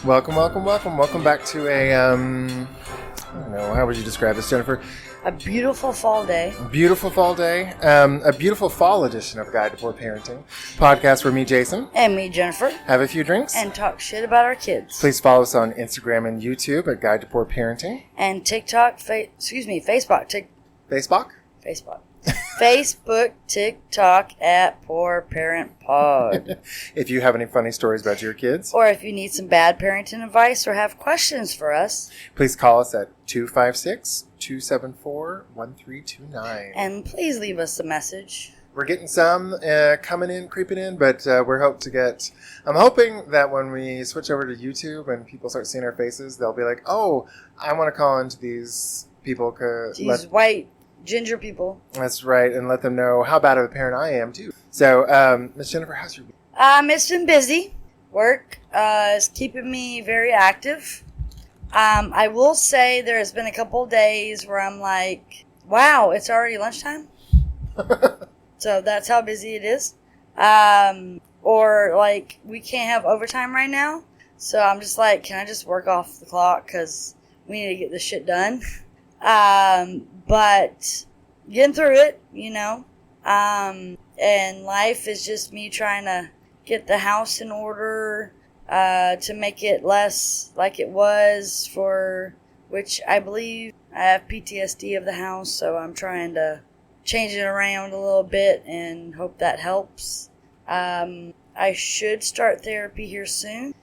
Welcome back to a, I don't know, how would you describe this, Jennifer? A beautiful fall day. Beautiful fall day. A beautiful fall edition of Guide to Poor Parenting podcast where me, Jason. And me, Jennifer. Have a few drinks. And talk shit about our kids. Please follow us on Instagram and YouTube at Guide to Poor Parenting. And TikTok, Facebook. Facebook, TikTok at Poor Parent Pod. If you have any funny stories about your kids. Or if you need some bad parenting advice or have questions for us. Please call us at 256-274-1329. And please leave us a message. We're getting some creeping in, but I'm hoping that when we switch over to YouTube and people start seeing our faces, they'll be like, oh, I want to call into these people. These white ginger people. That's right, and let them know how bad of a parent I am, too. So, Miss Jennifer, how's your week? It's been busy. Work is keeping me very active. I will say there has been a couple of days where I'm like, wow, it's already lunchtime? So that's how busy it is. Or, like, we can't have overtime right now. So I'm just like, can I just work off the clock? Because we need to get this shit done. But getting through it, you know. And life is just me trying to get the house in order to make it less like it was, for which I believe I have PTSD of the house, so I'm trying to change it around a little bit and hope that helps. I should start therapy here soon.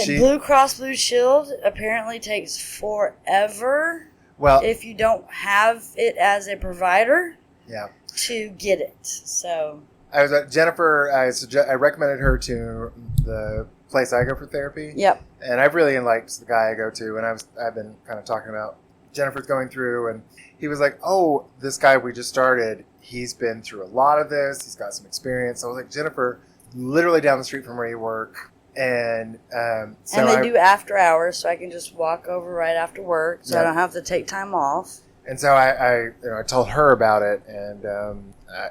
Blue Cross Blue Shield apparently takes forever. Well, if you don't have it as a provider, yeah, to get it. So I was at Jennifer. I recommended her to the place I go for therapy. Yep. And I've really liked the guy I go to, and I've been kind of talking about Jennifer's going through, and he was like, "Oh, this guy we just started. He's been through a lot of this. He's got some experience." So I was like, "Jennifer, literally down the street from where you work." And they do after hours, so I can just walk over right after work, so yeah. I don't have to take time off. And so I told her about it, and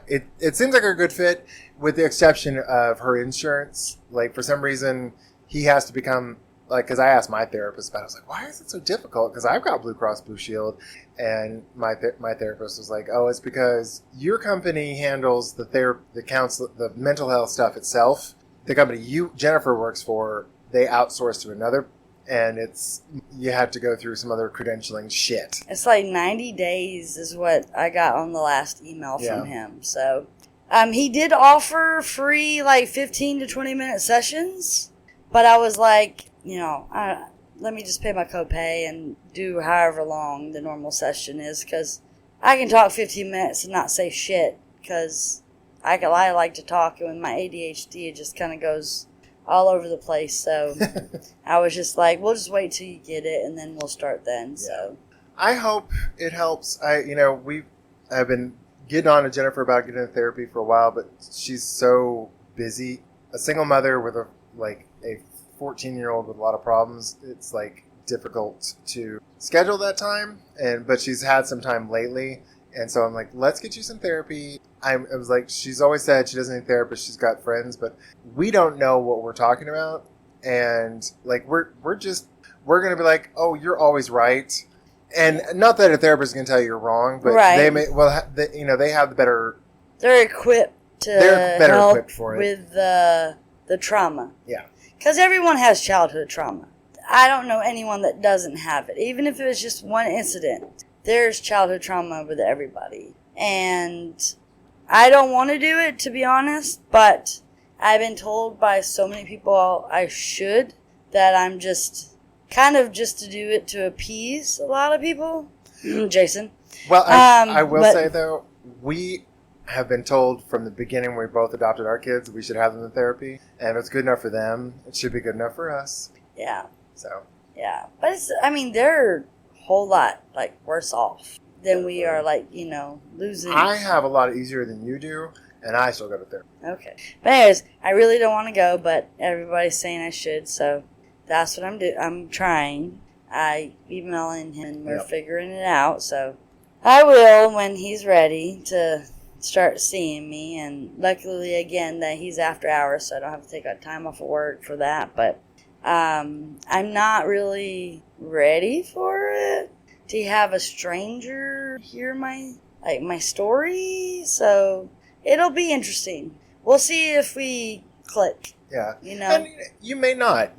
it seems like a good fit, with the exception of her insurance. Like, for some reason, he has to become, like, because I asked my therapist about it. I was like, why is it so difficult? Because I've got Blue Cross Blue Shield, and my therapist was like, oh, it's because your company handles the mental health stuff itself. The company Jennifer works for, they outsource to another, and you have to go through some other credentialing shit. It's like 90 days is what I got on the last email from him. So, he did offer free, like, 15 to 20 minute sessions, but I was like, let me just pay my copay and do however long the normal session is, because I can talk 15 minutes and not say shit, because I like to talk, and with my ADHD, it just kind of goes all over the place. So I was just like, we'll just wait till you get it, and then we'll start then. Yeah. So I hope it helps. I've been getting on to Jennifer about getting into therapy for a while, but she's so busy. A single mother with a 14-year-old with a lot of problems. It's like difficult to schedule that time, but she's had some time lately. And so I'm like, let's get you some therapy. I was like, she's always said she doesn't need a therapist. She's got friends, but we don't know what we're talking about. And like, we're going to be like, oh, you're always right. And not that a therapist can tell you you're wrong, but they may, they have the better. They're equipped to help for it. With the trauma. Yeah. Because everyone has childhood trauma. I don't know anyone that doesn't have it. Even if it was just one incident. There's childhood trauma with everybody. And I don't want to do it, to be honest, but I've been told by so many people I should, that I'm just to do it to appease a lot of people. Jason. Well, I will say, though, we have been told from the beginning when we both adopted our kids, we should have them in therapy. And if it's good enough for them, it should be good enough for us. Yeah. So. Yeah. But they're whole lot worse off than we are, losing. I have a lot easier than you do, and I still go to therapy. Okay. But anyways, I really don't want to go, but everybody's saying I should, so that's what I'm doing. I'm trying. I emailing him, and we're figuring it out, so I will when he's ready to start seeing me, and luckily again that he's after hours, so I don't have to take time off of work for that, but I'm not really ready for it to have a stranger hear my story. So it'll be interesting. We'll see if we click. Yeah. You know? And you may not.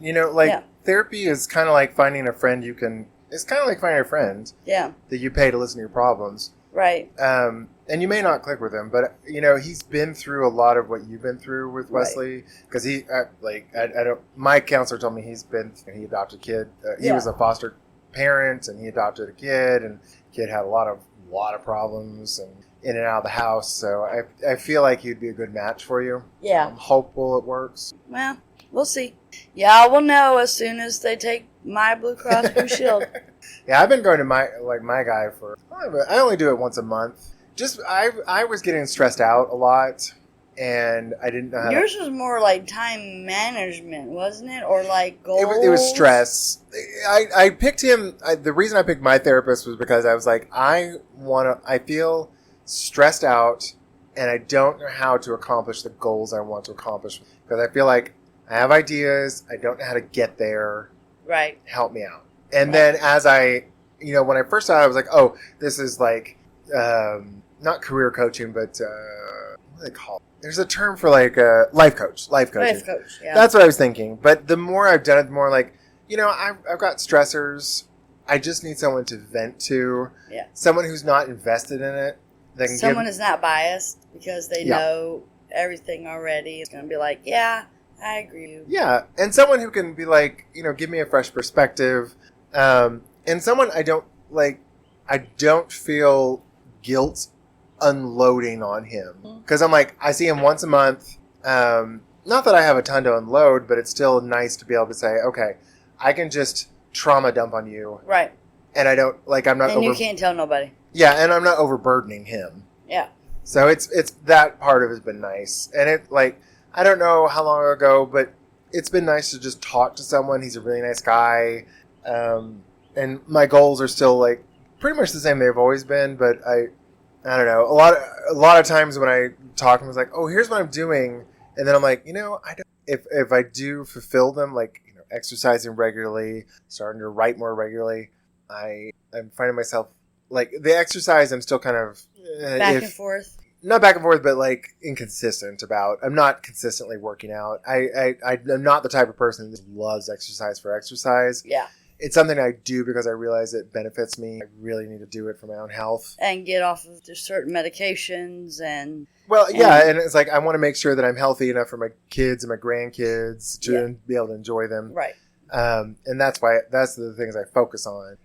Therapy is kind of like finding a friend it's kind of like finding a friend Yeah. that you pay to listen to your problems. Right. And you may not click with him, but he's been through a lot of what you've been through with Wesley. Because my counselor told me he adopted a kid. He was a foster parent, and he adopted a kid, and the kid had a lot of problems and in and out of the house. So I feel like he'd be a good match for you. Yeah. I'm hopeful it works. Well, we'll see. Yeah, I will know as soon as they take my Blue Cross Blue Shield. Yeah, I've been going to my guy I only do it once a month. Just I was getting stressed out a lot, and I didn't know how. Yours was more like time management, wasn't it, or like goals? It was stress. I picked him. The reason I picked my therapist was because I was like, I feel stressed out, and I don't know how to accomplish the goals I want to accomplish because I feel like I have ideas. I don't know how to get there. Right. Help me out. And then as when I first saw it, I was like, oh, this is like, not career coaching, but what do they call it? There's a term for like life coach. Life coaching. Life coach, yeah. That's what I was thinking. But the more I've done it, the more like, I've got stressors. I just need someone to vent to. Yeah. Someone who's not invested in it. Someone is not biased because they know everything already. It's going to be like, yeah, I agree. Yeah. And someone who can be like, give me a fresh perspective. And someone I don't feel guilt unloading on him. Because I'm like, I see him once a month. Not that I have a ton to unload, but it's still nice to be able to say, okay, I can just trauma dump on you. Right. And I don't, I'm not And you can't tell nobody. Yeah, and I'm not overburdening him. Yeah. So it's that part of it has been nice. And it, I don't know how long ago, but it's been nice to just talk to someone. He's a really nice guy. And my goals are still pretty much the same they've always been, but I don't know. A lot of times when I talk, I was like, "Oh, here's what I'm doing," and then I'm like, I don't. If I do fulfill them, exercising regularly, starting to write more regularly, I'm finding myself the exercise. I'm still kind of back and forth. Not back and forth, but inconsistent about. I'm not consistently working out. I'm not the type of person that loves exercise for exercise. Yeah. It's something I do because I realize it benefits me. I really need to do it for my own health. And get off of just certain medications and... Well, yeah, and it's I want to make sure that I'm healthy enough for my kids and my grandkids to be able to enjoy them. Right. And that's the things I focus on.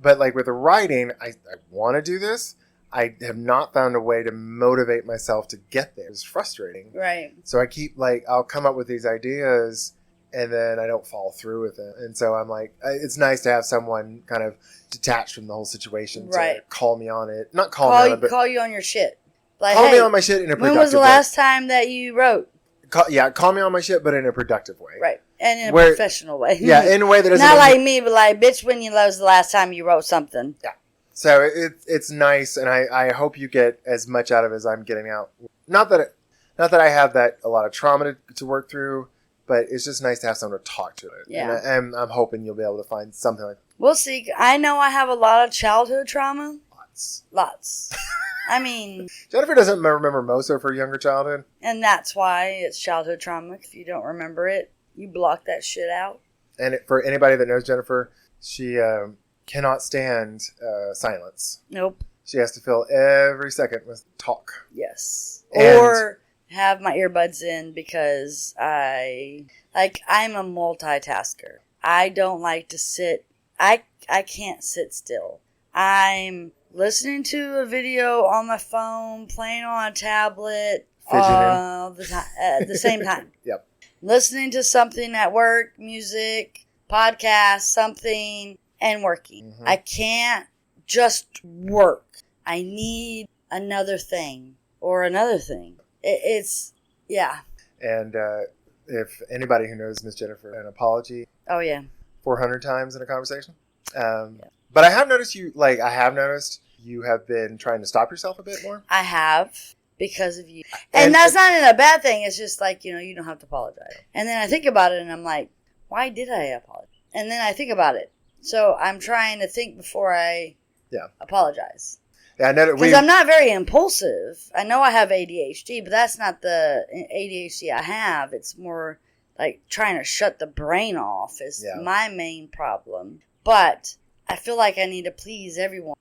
But with the writing, I want to do this. I have not found a way to motivate myself to get there. It's frustrating. Right. So I keep I'll come up with these ideas and then I don't follow through with it. And so I'm it's nice to have someone kind of detached from the whole situation to call me on it. Not call me on it, but call you on your shit. Call me on my shit in a productive way. When was the last time that you wrote? Call me on my shit, but in a productive way. Right. And in a professional way. Yeah, in a way that doesn't... Not like me, but bitch, when was the last time you wrote something? Yeah. So it's nice, and I hope you get as much out of it as I'm getting out. Not that I have a lot of trauma to work through, but it's just nice to have someone to talk to. Yeah. And I'm hoping you'll be able to find something like that. We'll see. I know I have a lot of childhood trauma. Lots. I mean... Jennifer doesn't remember most of her younger childhood. And that's why it's childhood trauma. If you don't remember it, you block that shit out. And for anybody that knows Jennifer, she cannot stand silence. Nope. She has to fill every second with talk. Yes. Or have my earbuds in because I'm a multitasker. I don't like to sit. I can't sit still. I'm listening to a video on my phone, playing on a tablet all the time, at the same time. Yep. Listening to something at work, music, podcast, something, and working. Mm-hmm. I can't just work. I need another thing or another thing. Yeah. And if anybody who knows Miss Jennifer, an apology. Oh, yeah. 400 times in a conversation. But I have noticed you have been trying to stop yourself a bit more. I have, because of you. And that's not in a bad thing. It's just you don't have to apologize. And then I think about it and I'm like, why did I apologize? And then I think about it. So I'm trying to think before I apologize. Yeah, because I'm not very impulsive. I know I have ADHD, but that's not the ADHD I have. It's more like trying to shut the brain off is my main problem. But I feel like I need to please everyone.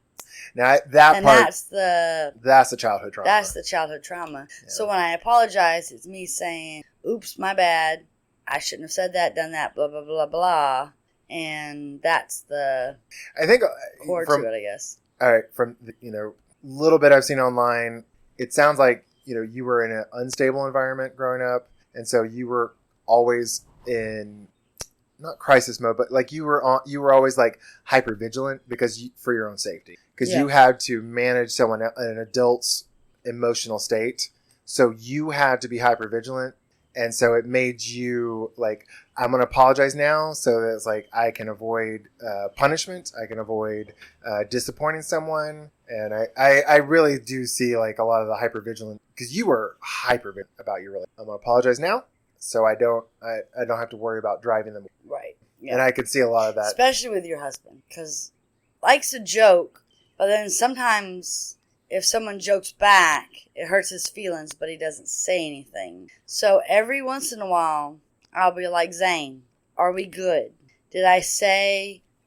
Now that's the childhood trauma. That's the childhood trauma. Yeah. So when I apologize, it's me saying, "Oops, my bad. I shouldn't have said that, done that, blah blah blah blah." And that's the core to it, I guess. All right, from little bit I've seen online, it sounds like you were in an unstable environment growing up, and so you were always in not crisis mode, but like you were always like hyper vigilant for your own safety, because you had to manage an adult's emotional state, so you had to be hyper vigilant. And so it made you like, I'm going to apologize now so that it's like I can avoid punishment. I can avoid disappointing someone. And I really do see like a lot of the hypervigilant, because you were hypervigilant about your relationship. I'm going to apologize now so I don't have to worry about driving them. Right. Yeah. And I could see a lot of that. Especially with your husband, because likes a joke, but then sometimes if someone jokes back, it hurts his feelings, but he doesn't say anything. So every once in a while, I'll be like, Zane, are we good? Did I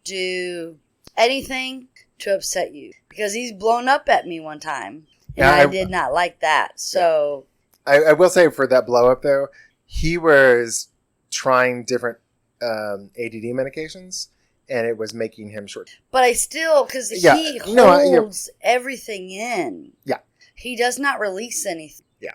do anything to upset you? Because he's blown up at me one time, and I did not like that. So I will say, for that blow up though, he was trying different ADD medications, and it was making him short. But I still, because he holds everything in. Yeah. He does not release anything. Yeah.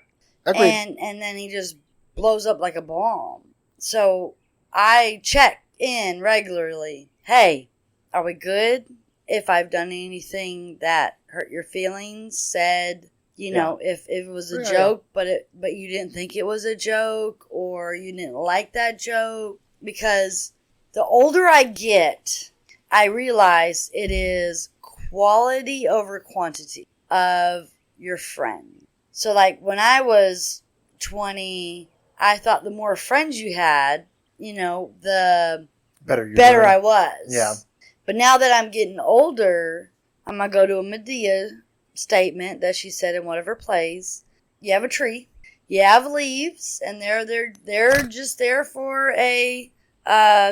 Agreed. And then he just blows up like a bomb. So I check in regularly. Hey, are we good? If I've done anything that hurt your feelings, said, if it was a joke, but you didn't think it was a joke, or you didn't like that joke. Because the older I get, I realize it is quality over quantity of your friend. So like when I was 20, I thought the more friends you had, the better I was. Yeah. But now that I'm getting older, I'm going to go to a Medea statement that she said in one of her plays. You have a tree, you have leaves, and they're just there for a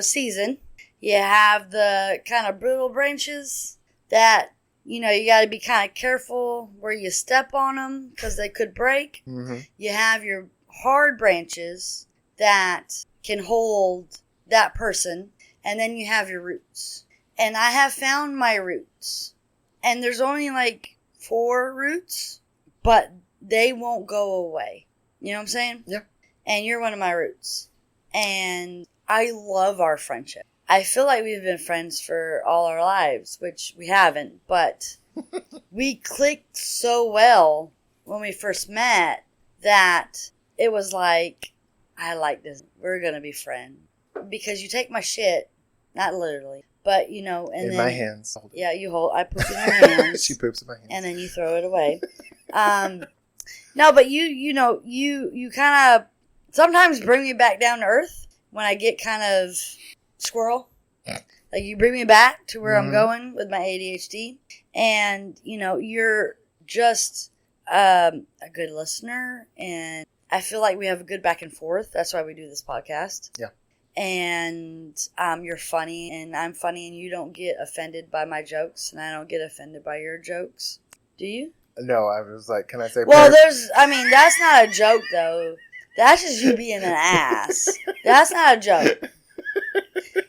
season. You have the kind of brittle branches that, you got to be kind of careful where you step on them because they could break. Mm-hmm. You have your hard branches that can hold that person, and then you have your roots. And I have found my roots. And there's only like 4 roots, but they won't go away. You know what I'm saying? Yeah. And you're one of my roots. And I love our friendship. I feel like we've been friends for all our lives, which we haven't, but we clicked so well when we first met that it was like, I like this. We're going to be friends. Because you take my shit, not literally, but and in my hands. Yeah, I poop in your hands. She poops in my hands. And then you throw it away. No, but you kind of sometimes bring me back down to earth when I get kind of squirrel. Like you bring me back to where I'm going with my ADHD. And, you're just a good listener. And I feel like we have a good back and forth. That's why we do this podcast. Yeah. And you're funny, and I'm funny, and you don't get offended by my jokes, and I don't get offended by your jokes. Do you? No, I was like, can I say... Well, that's not a joke, though. That's just you being an ass. That's not a joke.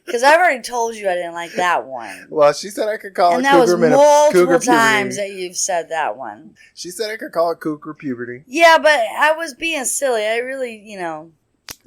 Because I've already told you I didn't like that one. Well, she said I could call it cougar puberty. And that was multiple times that you've said that one. She said I could call it cougar puberty. Yeah, but I was being silly. I really, Do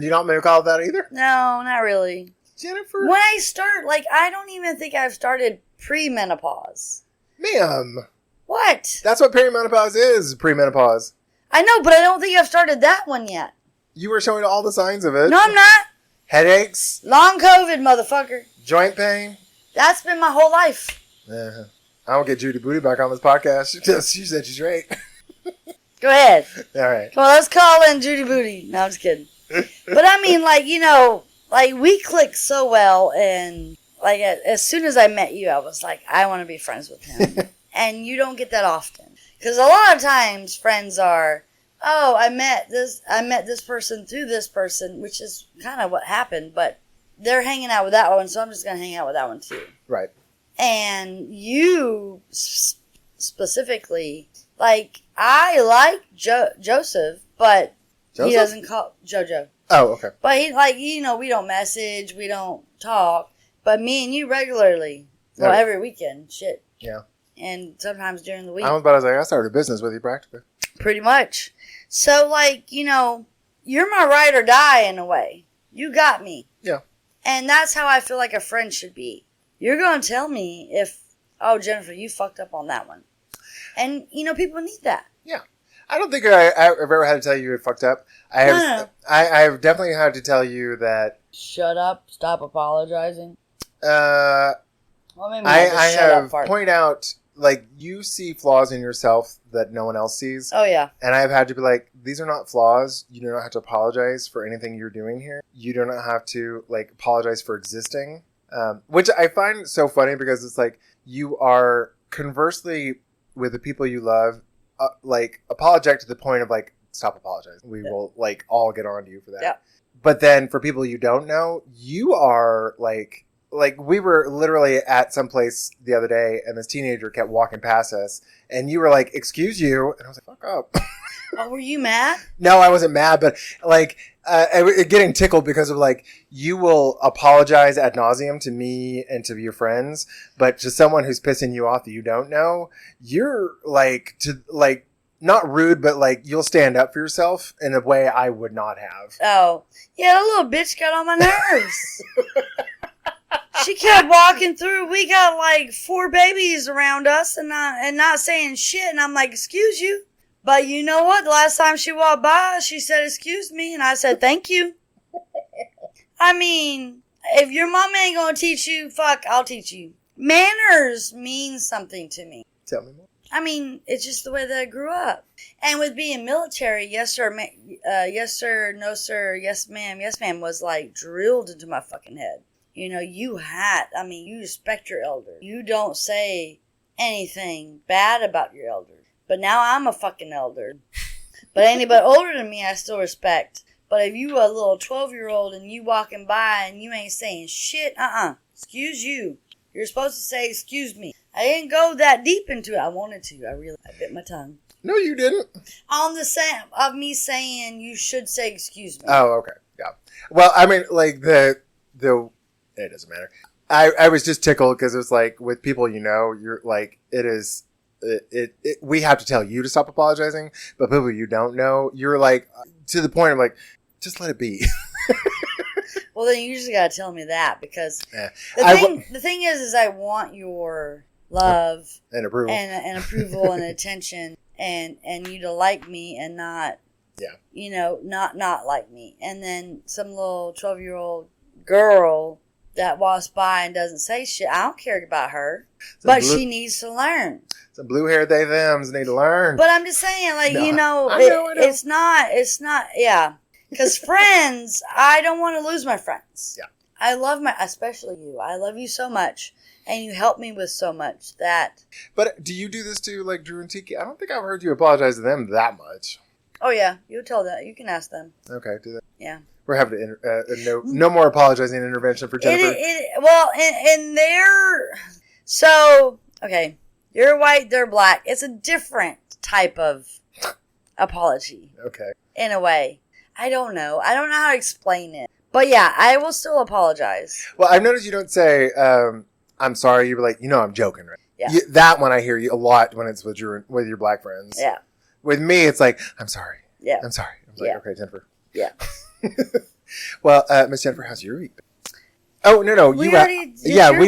you not want me to call it that either? No, not really. Jennifer? When I start, I don't even think I've started premenopause. Ma'am. What? That's what perimenopause is, premenopause. I know, but I don't think I've started that one yet. You were showing all the signs of it. No, I'm not. Headaches. Long COVID, motherfucker. Joint pain. That's been my whole life. I don't get Judy Booty back on this podcast. She said she's right. Go ahead. All right. Come on, let's call in Judy Booty. No, I'm just kidding. But I mean, like, we clicked so well, and, like, as soon as I met you, I was like, I want to be friends with him. And you don't get that often. Because a lot of times, friends are, oh, I met this person through this person, which is kind of what happened, but they're hanging out with that one, so I'm just going to hang out with that one, too. Right. And you, specifically, like, I like Joseph, but Joseph? he doesn't call JoJo. Oh, okay. But he, like, you know, we don't message, we don't talk, but me and you regularly, well, every weekend, shit. Yeah. And sometimes during the week. I was about to say, I started a business with you practically. Pretty much. So, like, you know, you're my ride or die in a way. You got me. Yeah. And that's how I feel like a friend should be. You're going to tell me if, oh, Jennifer, you fucked up on that one. And, you know, people need that. Yeah. I don't think I've ever had to tell you you fucked up. No. I've definitely had to tell you that. Shut up. Stop apologizing. Well, maybe I have pointed out, like, you see flaws in yourself that no one else sees. Oh, yeah. And I've had to be like, these are not flaws. You do not have to apologize for anything you're doing here. You do not have to, like, apologize for existing. Which I find so funny because it's like, you are conversely with the people you love, like, apologetic to the point of, like, stop apologizing. We will, like, all get on to you for that. Yeah. But then for people you don't know, you are, like, we were literally at some place the other day, and this teenager kept walking past us, and you were like, excuse you. And I was like, fuck up. Oh, were you mad? No, I wasn't mad, but, like, getting tickled because of, like, you will apologize ad nauseum to me and to your friends, but to someone who's pissing you off that you don't know, you're, like, not rude, but, like, you'll stand up for yourself in a way I would not have. Oh. Yeah, that little bitch got on my nerves. She kept walking through. We got like 4 babies around us and not saying shit. And I'm like, excuse you. But you know what? The last time she walked by, she said, excuse me. And I said, thank you. I mean, if your mom ain't going to teach you, fuck, I'll teach you. Manners mean something to me. Tell me more. I mean, it's just the way that I grew up. And with being military, yes sir, yes sir, no sir, yes ma'am was like drilled into my fucking head. You know, you respect your elder. You don't say anything bad about your elder. But now I'm a fucking elder. But anybody older than me, I still respect. But if you a little 12-year-old and you walking by and you ain't saying shit, excuse you. You're supposed to say, excuse me. I didn't go that deep into it. I wanted to. I bit my tongue. No, you didn't. On the same of me saying you should say excuse me. Oh, okay. Yeah. Well, I mean, like, it doesn't matter. I was just tickled because it was like, with people you know, you're like, we have to tell you to stop apologizing, but people you don't know, you're like, to the point of like, just let it be. Well, then you usually got to tell me that because the thing is I want your love and approval and approval and attention and you to like me and not, you know, not like me. And then some little 12-year-old girl that walks by and doesn't say shit. I don't care about her, but she needs to learn. Some blue hair they thems need to learn. But I'm just saying, like, you know, I know. It's not, yeah. Because friends, I don't want to lose my friends. Yeah. I love especially you. I love you so much, and you help me with so much that. But do you do this to, like, Drew and Tiki? I don't think I've heard you apologize to them that much. Oh, yeah. You tell that. You can ask them. Okay, do that. Yeah. We're having no more apologizing intervention for Jennifer. Well, and they're... So, okay. You're white, they're black. It's a different type of apology. Okay. In a way. I don't know. I don't know how to explain it. But yeah, I will still apologize. Well, I've noticed you don't say, I'm sorry. You're like, I'm joking, right? Yeah. That one I hear you a lot when it's with your black friends. Yeah. With me, it's like, I'm sorry. Yeah. I'm sorry. I was like, okay, Jennifer. Yeah. Well, Miss Jennifer, how's your week been? Oh, no. We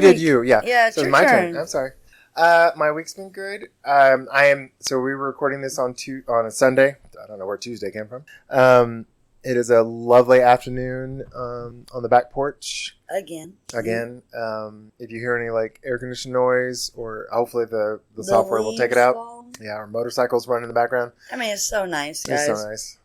did you. Yeah. Yeah, it's so your my turn. I'm sorry. My week's been good. So we were recording this on a Sunday. I don't know where Tuesday came from. It is a lovely afternoon on the back porch. Again. If you hear any like air conditioning noise, or hopefully the software will take it out. Fall. Yeah, our motorcycles running in the background. I mean, it's so nice, guys. It's so nice.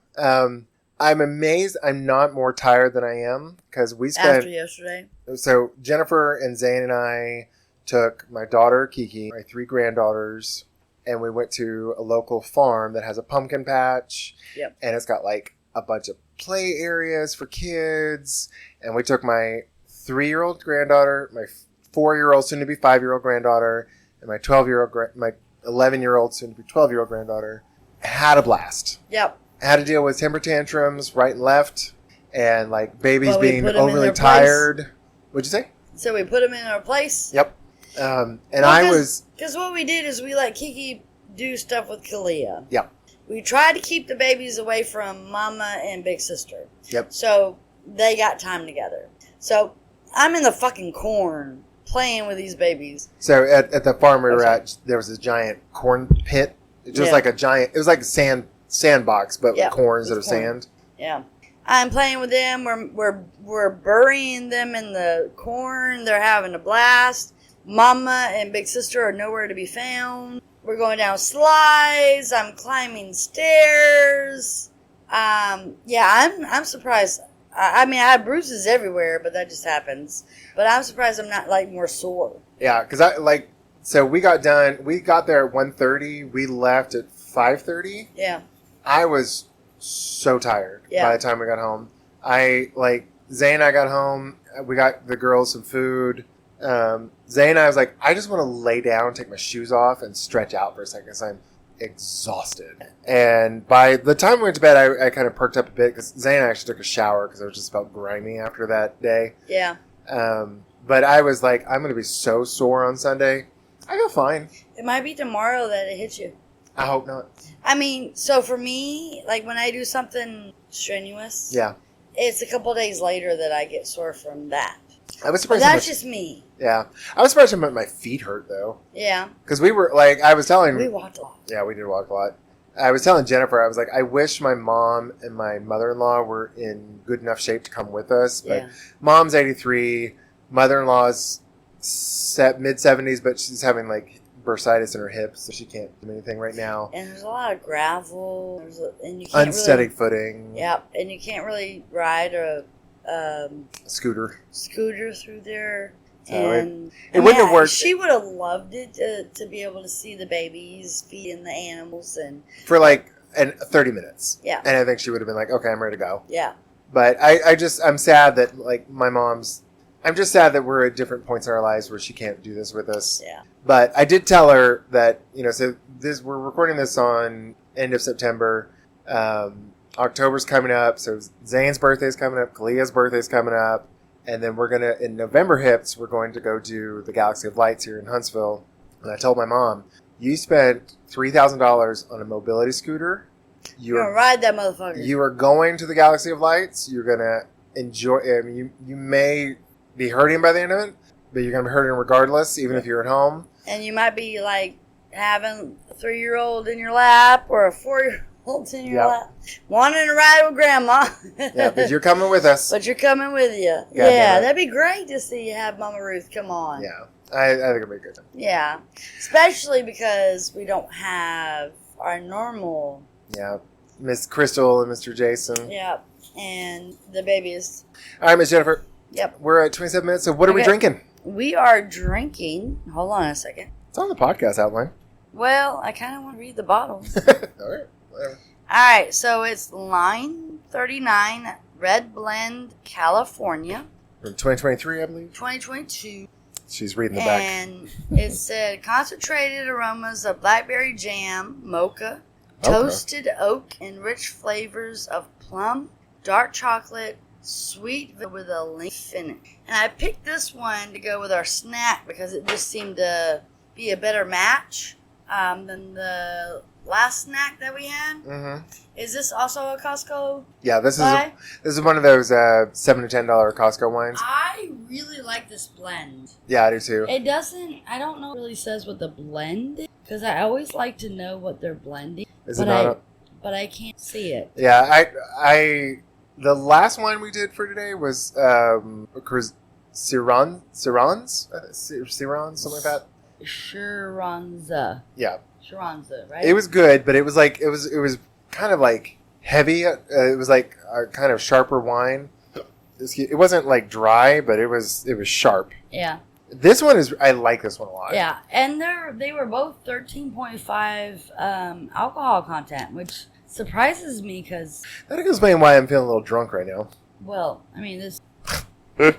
I'm amazed I'm not more tired than I am because we spent... After yesterday. So Jennifer and Zane and I took my daughter Kiki, my 3 granddaughters, and we went to a local farm that has a pumpkin patch. Yep. And it's got like a bunch of play areas for kids. And we took my 3-year-old granddaughter, my 4-year-old, soon to be 5-year-old granddaughter, and my 11-year-old, soon to be 12-year-old granddaughter. Had a blast. Yep. Had to deal with temper tantrums right and left, and like babies being put 'em in overly their tired. place. What'd you say? So we put them in our place. Yep. Because what we did is we let Kiki do stuff with Kalia. Yep. We tried to keep the babies away from Mama and Big Sister. Yep. So they got time together. So I'm in the fucking corn playing with these babies. So at the farm we were at, there was a giant corn pit. Just like a giant, it was like a sandbox, but with corn instead of sand. Yeah. I'm playing with them. We're burying them in the corn. They're having a blast. Mama and Big Sister are nowhere to be found. We're going down slides. I'm climbing stairs. I'm surprised. I mean, I have bruises everywhere, but that just happens. But I'm surprised I'm not like more sore. Yeah, because so we got done. We got there at 1:30. We left at 5:30. Yeah. I was so tired by the time we got home. Zane and I got home. We got the girls some food. Zane and I was like, I just want to lay down, take my shoes off, and stretch out for a second because I'm exhausted. And by the time we went to bed, I kind of perked up a bit because Zane and I actually took a shower because I just felt grimy after that day. Yeah. But I was like, I'm going to be so sore on Sunday. I feel fine. It might be tomorrow that it hits you. I hope not. I mean, so for me, like when I do something strenuous, it's a couple days later that I get sore from that. I was surprised. But that's just me. Yeah. I was surprised how much my feet hurt, though. Yeah. Because we were, I was telling... We walked a lot. Yeah, we did walk a lot. I was telling Jennifer, I was like, I wish my mom and my mother-in-law were in good enough shape to come with us. But Mom's 83, mother-in-law's mid-70s, but she's having, bursitis in her hips, so she can't do anything right now. And there's a lot of gravel. And you can't unsteady footing. Yep, and you can't really ride a scooter through there. So it wouldn't have worked. She would have loved it to be able to see the babies feeding the animals and for 30 minutes. Yeah, and I think she would have been like, "Okay, I'm ready to go." Yeah, but I'm sad that my mom's. I'm just sad that we're at different points in our lives where she can't do this with us. Yeah. But I did tell her that we're recording this on end of September. October's coming up, so Zane's birthday's coming up, Kalia's birthday's coming up, and then in November hits, we're going to go do the Galaxy of Lights here in Huntsville. And I told my mom, you spent $3,000 on a mobility scooter. You're going to ride that motherfucker. You are going to the Galaxy of Lights. You're going to enjoy it. I mean, you may be hurting by the end of it, but you're going to be hurting regardless, even if you're at home. And you might be having a 3-year-old in your lap or a 4-year-old in your lap, wanting to ride with grandma. Yeah, but you're coming with us. But you're coming with you. Yeah, that'd be great to see you have Mama Ruth come on. Yeah, I think it'd be good. Yeah, especially because we don't have our normal. Yeah, Miss Crystal and Mr. Jason. Yep, and the babies. All right, Miss Jennifer. Yep. We're at 27 minutes, so what are we drinking? We are drinking... Hold on a second. It's on the podcast outline. Well, I kind of want to read the bottle. All right, whatever. All right, so it's Line 39 Red Blend, California. From 2023, I believe. 2022. She's reading the back. And it said concentrated aromas of blackberry jam, mocha, toasted oak, and rich flavors of plum, dark chocolate, sweet with a leaf finish. And I picked this one to go with our snack because it just seemed to be a better match than the last snack that we had. Mm-hmm. Is this also a Costco? Yeah, this is one of those $7 to $10 Costco wines. I really like this blend. Yeah, I do too. It doesn't. I don't know. It really says what the blend is because I always like to know what they're blending. But I can't see it. Yeah, the last wine we did for today was Syrahs, something like that. Shiranza. Yeah. Shiranza, right? It was good, but it was kind of heavy. It was like a kind of sharper wine. It wasn't like dry, but it was sharp. Yeah. This one is. I like this one a lot. Yeah, and they were both 13.5 alcohol content, which surprises me because. That can explain why I'm feeling a little drunk right now. Well, I mean this. I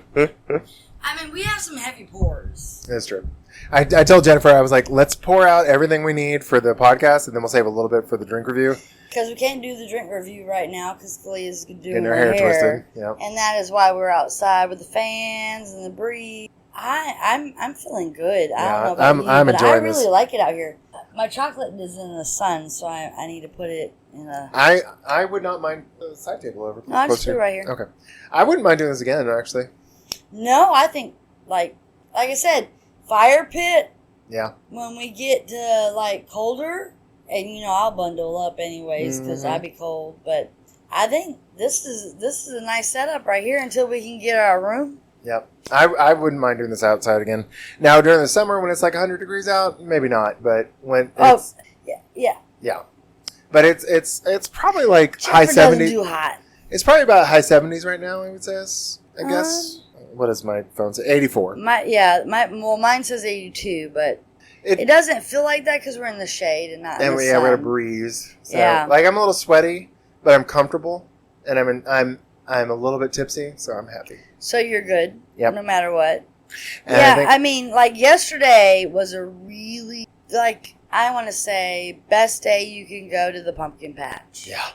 mean, we have some heavy pours. That's true. I told Jennifer, I was like, let's pour out everything we need for the podcast, and then we'll save a little bit for the drink review. Because we can't do the drink review right now because Glee is doing her her hair twisted. Yeah. And that is why we're outside with the fans and the breeze. I'm feeling good. I don't know about you, I'm but enjoying I really this. like it out here. My chocolate is in the sun, so I need to put it in a... I would not mind the side table over. No, I'll just put it right here. Okay. I wouldn't mind doing this again, actually. No, I think, like I said, fire pit. Yeah. When we get to, like, colder, and, you know, I'll bundle up anyways because I'll be cold. But I think this is a nice setup right here until we can get our room. Yep. I wouldn't mind doing this outside again. Now, during the summer when it's like 100 degrees out, maybe not. But when it's... Yeah. But it's probably like Jennifer high 70s. Doesn't do hot. It's probably about high 70s right now, I would say. I guess. What does my phone say? 84. Mine says 82, but it doesn't feel like that because we're in the shade and not in the sun. We had a breeze. So, yeah. Like, I'm a little sweaty, but I'm comfortable, and I'm a little bit tipsy, so I'm happy. So you're good. Yep. No matter what. And I mean, like, yesterday was a really, like, I want to say, best day you can go to the pumpkin patch. Yeah.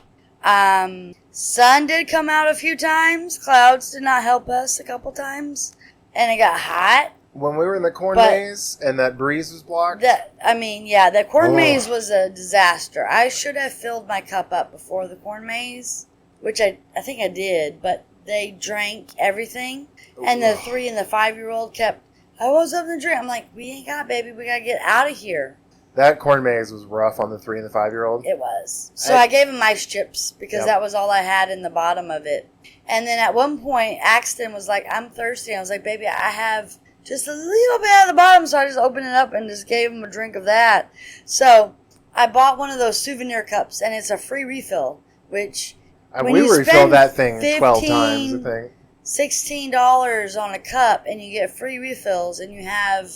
Sun did come out a few times. Clouds did not help us a couple times. And it got hot. When we were in the corn maze and that breeze was blocked. The corn maze was a disaster. I should have filled my cup up before the corn maze, which I think I did, but they drank everything. And the 3 and the 5-year-old kept, I want something to drink. I'm like, we ain't got it, baby. We got to get out of here. That corn maze was rough on the 3 and the 5-year-old. It was. So I gave him ice chips because that was all I had in the bottom of it. And then at one point, Axton was like, I'm thirsty. I was like, baby, I have just a little bit at the bottom. So I just opened it up and just gave him a drink of that. So I bought one of those souvenir cups, and it's a free refill, which we refilled that thing 12 times, I think. $16 on a cup, and you get free refills, and you have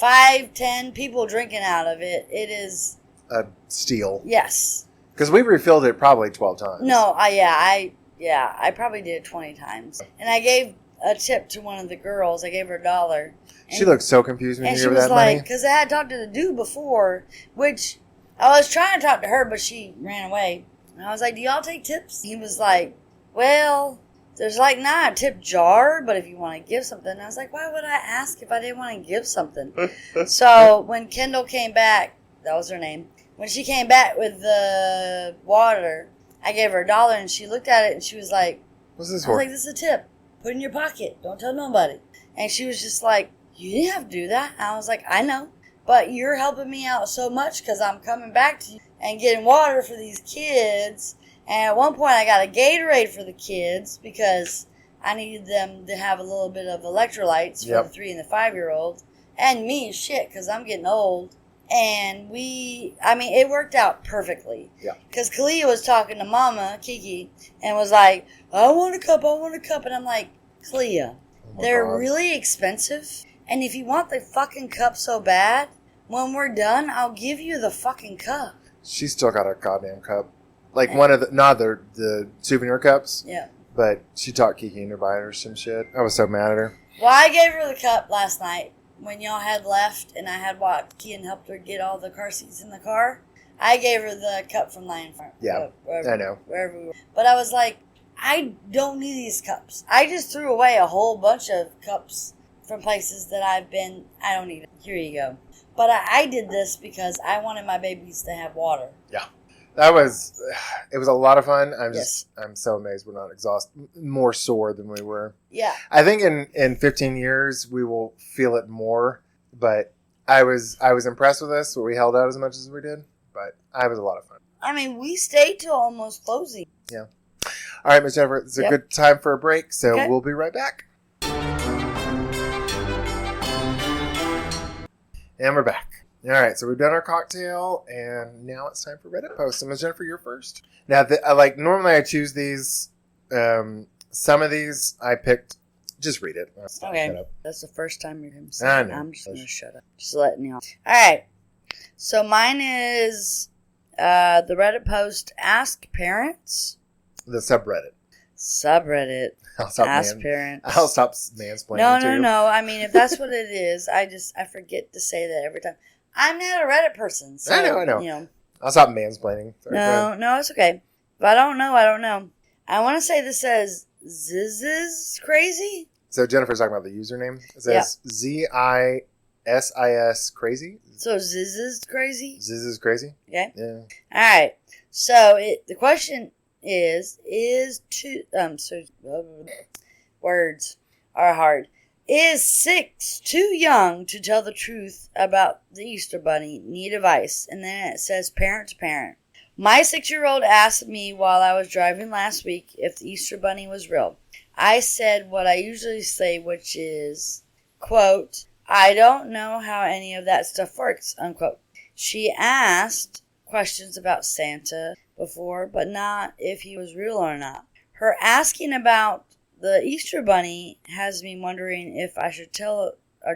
5-10 people drinking out of it. It is a steal. Yes. Because we refilled it probably 12 times. No, I probably did it 20 times. And I gave a tip to one of the girls. I gave her $1. She looked so confused when you gave her that money. And she was like, because I had talked to the dude before, which I was trying to talk to her, but she ran away. And I was like, do y'all take tips? He was like, well, there's like not a tip jar, but if you want to give something. I was like, why would I ask if I didn't want to give something? So when Kendall came back, that was her name, when she came back with the water, I gave her $1, and she looked at it, and she was like, what's this I for? was like, this is a tip. Put it in your pocket. Don't tell nobody. And she was just like, you didn't have to do that. And I was like, I know. But you're helping me out so much because I'm coming back to you and getting water for these kids. And at one point, I got a Gatorade for the kids because I needed them to have a little bit of electrolytes for the 3 and the 5-year-old. And me, shit, because I'm getting old. And it worked out perfectly. Yeah. Because Kalia was talking to Mama, Kiki, and was like, I want a cup. And I'm like, Kalia, they're really expensive. And if you want the fucking cup so bad, when we're done, I'll give you the fucking cup. She still got a goddamn cup. Like one of the souvenir cups. Yeah. But she taught Kiki into buy her some shit. I was so mad at her. Well, I gave her the cup last night when y'all had left and I had walked Key and helped her get all the car seats in the car. I gave her the cup from Lion Farm. Yeah, I know. Wherever we were. But I was like, I don't need these cups. I just threw away a whole bunch of cups from places that I've been. I don't need them. Here you go. But I did this because I wanted my babies to have water. Yeah. It was a lot of fun. I'm so amazed we're not exhausted, more sore than we were. Yeah. I think in 15 years we will feel it more, but I was impressed with us. We held out as much as we did, but it was a lot of fun. I mean, we stayed till almost closing. Yeah. All right, Miss Jennifer, it's a good time for a break, so we'll be right back. And we're back. All right, so we've done our cocktail, and now it's time for Reddit posts. So, Ms. Jennifer, you're first. Now, normally I choose these. Some of these I picked. Just read it. Okay. Shut up. That's the first time you're going to say I it. know. I'm just going to shut up. Just letting you all. All right. So mine is the Reddit post, Ask Parents. The subreddit. Subreddit. Ask Parents. I'll stop mansplaining to you. No. I mean, if that's what it is, I forget to say that every time. I'm not a Reddit person. So, I know. You know. I'll stop mansplaining. Sorry, No, it's okay. If I don't know, I don't know. I want to say this says Ziz crazy. So Jennifer's talking about the username. It says ZISIS crazy. So Ziz is crazy? Ziz is crazy? Okay. Yeah. Alright. So the question words are hard. Is 6 too young to tell the truth about the Easter Bunny? Need advice. And then it says parent to parent. My 6-year-old asked me while I was driving last week if the Easter Bunny was real. I said what I usually say, which is, quote, I don't know how any of that stuff works, unquote. She asked questions about Santa before, but not if he was real or not. Her asking about the Easter Bunny has me wondering if I should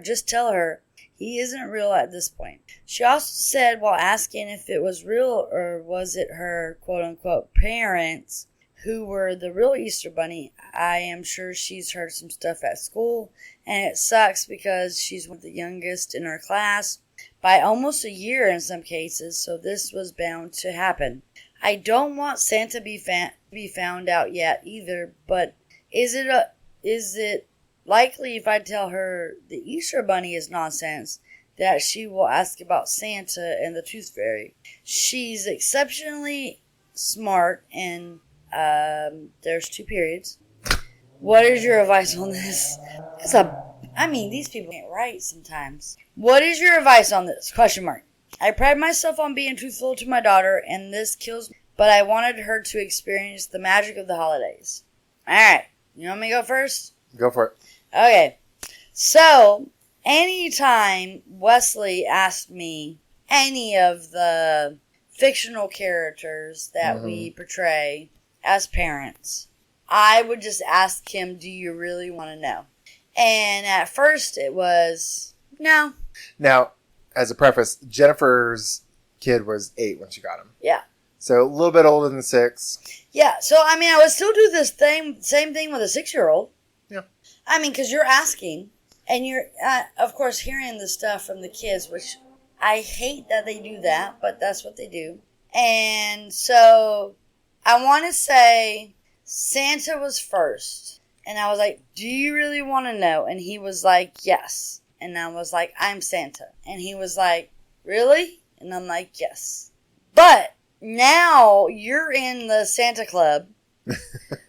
just tell her he isn't real at this point. She also said while asking if it was real or was it her quote-unquote parents who were the real Easter Bunny, I am sure she's heard some stuff at school, and it sucks because she's one of the youngest in her class by almost a year in some cases, so this was bound to happen. I don't want Santa to be found out yet either, but is it likely if I tell her the Easter Bunny is nonsense that she will ask about Santa and the Tooth Fairy? She's exceptionally smart and there's 2 periods. What is your advice on this? These people can't write sometimes. What is your advice on this? Question mark. I pride myself on being truthful to my daughter, and this kills me, but I wanted her to experience the magic of the holidays. Alright, you want me to go first? Go for it. Okay. So, anytime Wesley asked me any of the fictional characters that we portray as parents, I would just ask him, do you really want to know? And at first it was, no. Now, as a preface, Jennifer's kid was 8 when she got him. Yeah. So a little bit older than 6. Yeah, so I would still do this same thing with a 6-year-old. Yeah. Because you're asking, and you're, of course, hearing the stuff from the kids, which I hate that they do that, but that's what they do. And so I want to say Santa was first. And I was like, do you really want to know? And he was like, yes. And I was like, I'm Santa. And he was like, really? And I'm like, yes. But now you're in the Santa Club.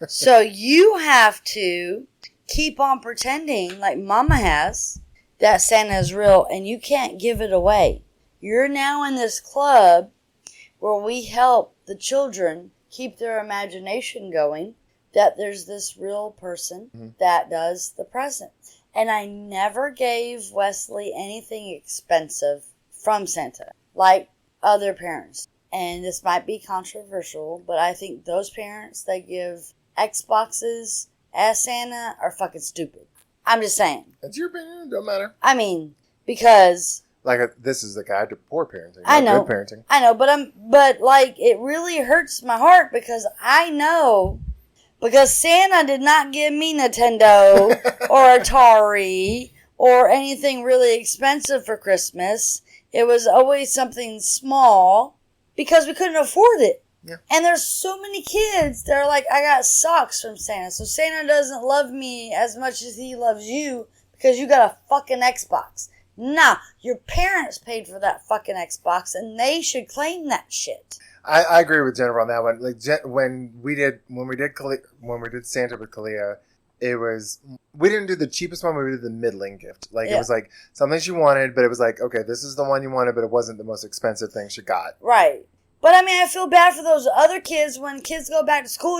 So you have to keep on pretending like Mama has that Santa is real. And you can't give it away. You're now in this club where we help the children keep their imagination going, that there's this real person that does the present. And I never gave Wesley anything expensive from Santa, like other parents. And this might be controversial, but I think those parents that give Xboxes as Santa are fucking stupid. I'm just saying. That's your opinion. Don't matter. Because this is the guide to poor parenting. I know. Good parenting. I know, but it really hurts my heart because I know. Because Santa did not give me Nintendo or Atari or anything really expensive for Christmas. It was always something small because we couldn't afford it. Yeah. And there's so many kids that are like, I got socks from Santa. So Santa doesn't love me as much as he loves you because you got a fucking Xbox. Nah, your parents paid for that fucking Xbox and they should claim that shit. I agree with Jennifer on that one. Like when we did Santa with Kalia, we didn't do the cheapest one. We did the middling gift. It was like something she wanted, but it was like, okay, this is the one you wanted, but it wasn't the most expensive thing she got. Right. But I mean, I feel bad for those other kids. When kids go back to school,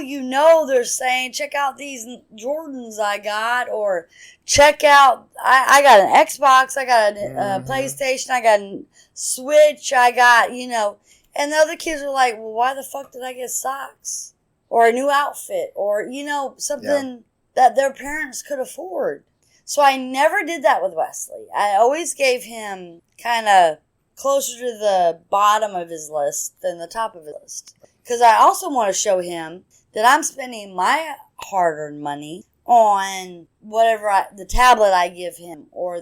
they're saying, check out these Jordans I got, or check out, I got an Xbox, I got a PlayStation, I got a Switch, I got, and the other kids are like, well, why the fuck did I get socks? Or a new outfit, or, something that their parents could afford. So I never did that with Wesley. I always gave him kind of closer to the bottom of his list than the top of his list. Because I also want to show him that I'm spending my hard-earned money on whatever the tablet I give him, or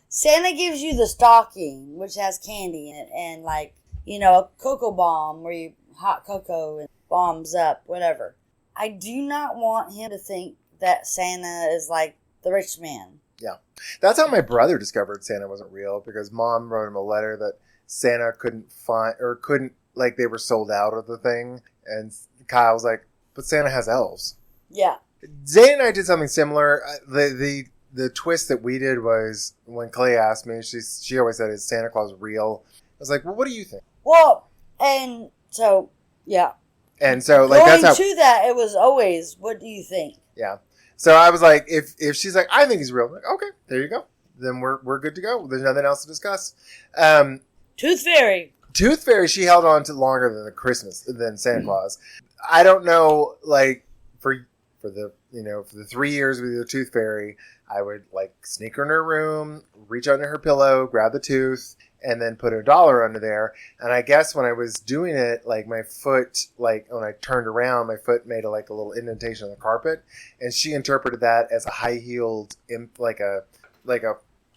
Santa gives you the stocking, which has candy in it, and a cocoa bomb where you hot cocoa and bombs up, whatever. I do not want him to think that Santa is like the rich man. Yeah. That's how my brother discovered Santa wasn't real, because Mom wrote him a letter that Santa couldn't find, or couldn't, they were sold out of the thing. And Kyle was like, but Santa has elves. Yeah. Zane and I did something similar. The twist that we did was when Clay asked me, she always said, is Santa Claus real? I was like, well, what do you think? Well, and so, yeah. And so, that's how... to that, it was always, what do you think? Yeah. So I was like, if she's like, I think he's real, I'm like, okay, there you go. Then we're good to go. There's nothing else to discuss. Tooth Fairy. Tooth Fairy, she held on to longer than Santa Claus. I don't know, for the 3 years with the Tooth Fairy, I would sneak her in her room, reach under her pillow, grab the tooth, and then put $1 under there. And I guess when I was doing it, my foot, when I turned around, my foot made a little indentation on the carpet, and she interpreted that as a high-heeled, like a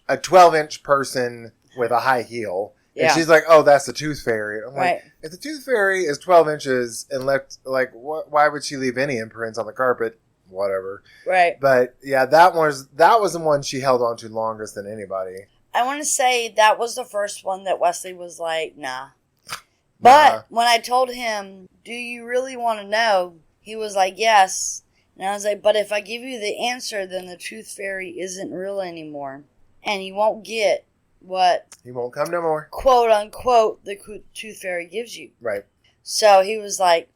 12-inch person with a high heel. Yeah. And she's like, oh, that's the Tooth Fairy. I'm like, if the Tooth Fairy is 12 inches and left, why would she leave any imprints on the carpet? Whatever. Right. But yeah, that was the one she held on to longest than anybody. I want to say that was the first one that Wesley was like, nah. But when I told him, do you really want to know? He was like, yes. And I was like, but if I give you the answer, then the Tooth Fairy isn't real anymore. And you won't get what... He won't come no more. Quote, unquote, the Tooth Fairy gives you. Right. So he was like,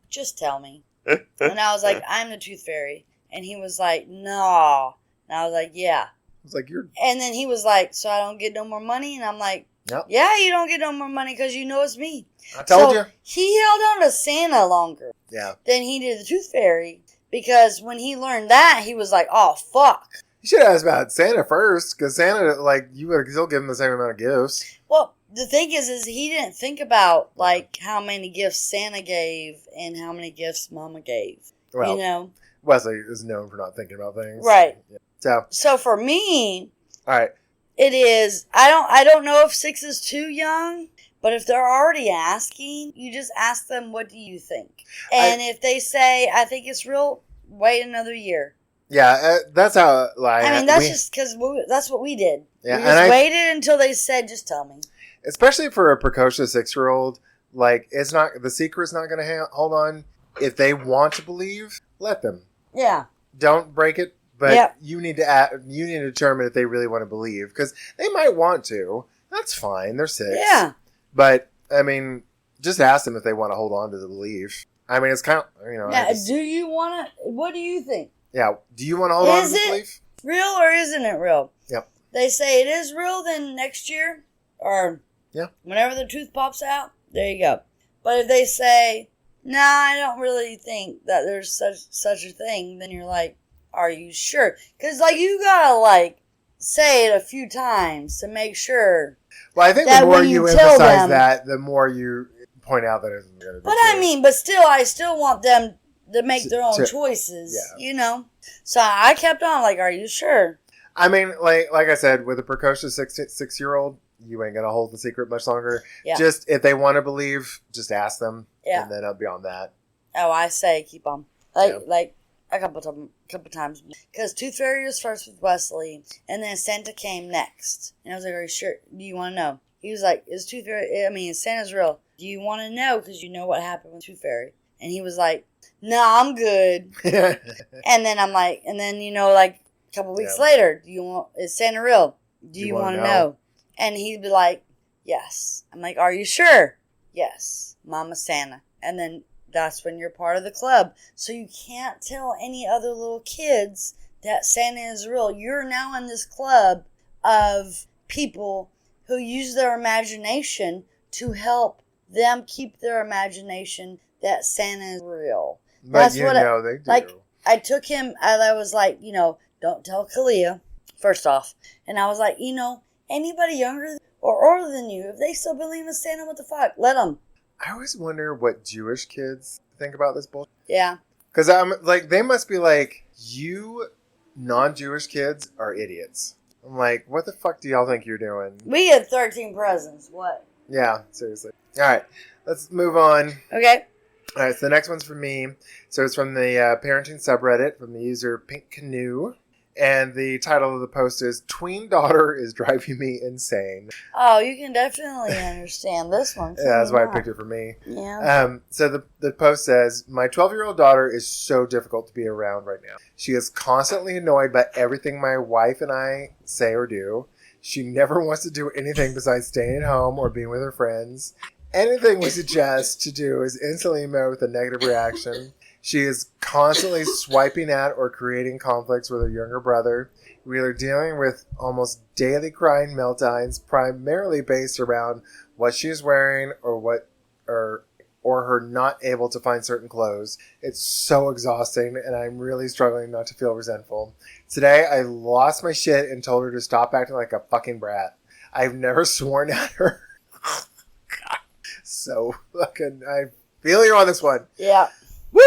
just tell me. And I was like, I'm the Tooth Fairy. And he was like, no. And I was like, yeah. I was like, you're... And then he was like, so I don't get no more money? And I'm like, yep. Yeah, you don't get no more money because you know it's me. I told you. He held on to Santa longer than he did the Tooth Fairy, because when he learned that, he was like, oh, fuck. You should have asked about Santa first, because Santa, you would still give him the same amount of gifts. Well, the thing is he didn't think about, how many gifts Santa gave and how many gifts Mama gave. Well, Wesley is known for not thinking about things. Right. Yeah. So for me, all right, it is, I don't know if 6 is too young, but if they're already asking, you just ask them, what do you think? And if they say, I think it's real, wait another year. Yeah, that's how, that's just because that's what we did. Yeah, we just waited until they said, just tell me. Especially for a precocious 6-year-old, it's not, the secret's not going to hold on. If they want to believe, let them. Yeah. Don't break it, but you need to determine if they really want to believe, because they might want to. That's fine. They're 6. Yeah. But, just ask them if they want to hold on to the belief. It's kind of, Yeah, do you want to, what do you think? Yeah, do you want to hold on to the belief? Is it real or isn't it real? Yep. They say it is real, then next year, or whenever the tooth pops out, there you go. But if they say, nah, I don't really think that there's such a thing, then you're like, are you sure? Because, you gotta, say it a few times to make sure. Well, I think the more you emphasize that, the more you point out that it's going to be true. But still, I still want them to make their own choices, So I kept on, are you sure? Like I said, with a precocious 6-year-old, you ain't going to hold the secret much longer. Yeah. Just, if they want to believe, just ask them. Yeah. And then I'll be on that. Oh, I say keep on. A couple times. Because Tooth Fairy was first with Wesley, and then Santa came next. And I was like, are you sure? Do you want to know? He was like, is Santa's real. Do you want to know? Because you know what happened with Tooth Fairy. And he was like, no, I'm good. And then I'm like, a couple weeks later, is Santa real? Do you want to know? And he'd be like, yes. I'm like, are you sure? yes, Mama Santa. And then that's when you're part of the club. So you can't tell any other little kids that Santa is real. You're now in this club of people who use their imagination to help them keep their imagination that Santa is real. But that's they do. Like, I took him, I was like, don't tell Kalia, first off. And I was like, anybody younger or older than you, if they still believe in Santa, what the fuck? Let them. I always wonder what Jewish kids think about this bullshit. Yeah. Because I'm like, they must be like, you non-Jewish kids are idiots. I'm like, what the fuck do y'all think you're doing? We had 13 presents. What? Yeah, seriously. All right, let's move on. Okay. All right, so the next one's from me. So it's from the parenting subreddit from the user Pink Canoe. And the title of the post is Tween Daughter is Driving Me Insane. Oh, you can definitely understand this one. Yeah, that's why I picked it for me. Yeah. So the post says, my 12-year-old daughter is so difficult to be around right now. She is constantly annoyed by everything my wife and I say or do. She never wants to do anything besides staying at home or being with her friends. Anything we suggest to do is instantly met with a negative reaction. She is constantly swiping at or creating conflicts with her younger brother. We are dealing with almost daily crying meltdowns, primarily based around what she is wearing or her not able to find certain clothes. It's so exhausting, and I'm really struggling not to feel resentful. Today, I lost my shit and told her to stop acting like a fucking brat. I've never sworn at her. God. So fucking, I feel you on this one. Yeah. Woo!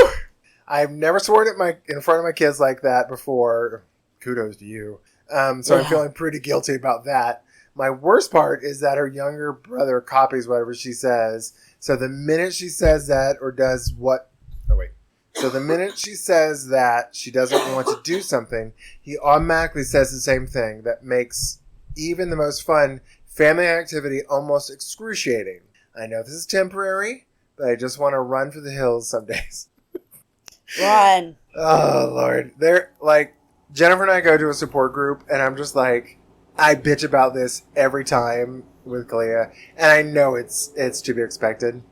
I've never sworn in front of my kids like that before. Kudos to you. I'm feeling pretty guilty about that. My worst part is that her younger brother copies whatever she says. So the minute she says that or does what... Oh, wait. So the minute she says that she doesn't want to do something, he automatically says the same thing. That makes even the most fun family activity almost excruciating. I know this is temporary, but I just want to run for the hills some days. Run. Oh, Lord. They're like, Jennifer and I go to a support group, and I'm just like, I bitch about this every time with Kalia, and I know it's to be expected.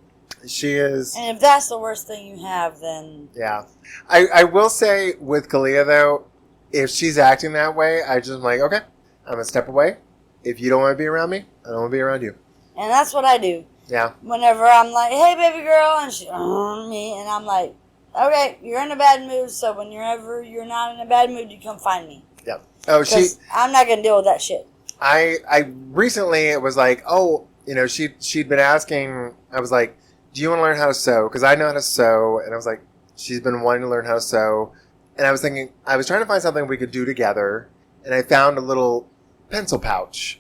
She is... And if that's the worst thing you have, then... Yeah. I will say, with Kalia, though, if she's acting that way, I just am like, okay, I'm going to step away. If you don't want to be around me, I don't want to be around you. And that's what I do. Yeah. Whenever I'm like, hey, baby girl, and she, me, and I'm like, okay, you're in a bad mood, so whenever you're not in a bad mood, you come find me. Yeah. Oh, I'm not going to deal with that shit. I recently, it was like, she'd been asking, I was like, do you want to learn how to sew? Because I know how to sew, and I was like, she's been wanting to learn how to sew, and I was thinking, I was trying to find something we could do together, and I found a little pencil pouch.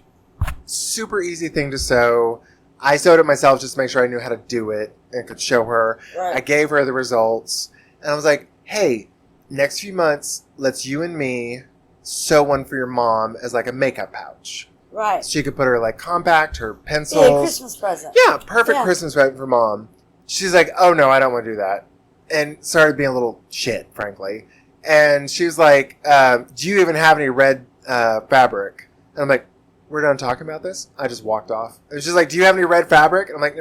Super easy thing to sew. I sewed it myself just to make sure I knew how to do it and could show her. Right. I gave her the results. And I was like, hey, next few months, let's you and me sew one for your mom as like a makeup pouch. Right. She could put her like compact, her pencils. Yeah, Christmas present. Yeah, perfect Christmas present for mom. She's like, oh no, I don't want to do that. And started being a little shit, frankly. And she was like, do you even have any red fabric? And I'm like, we're done talking about this. I just walked off. It was just like, do you have any red fabric? And I'm like,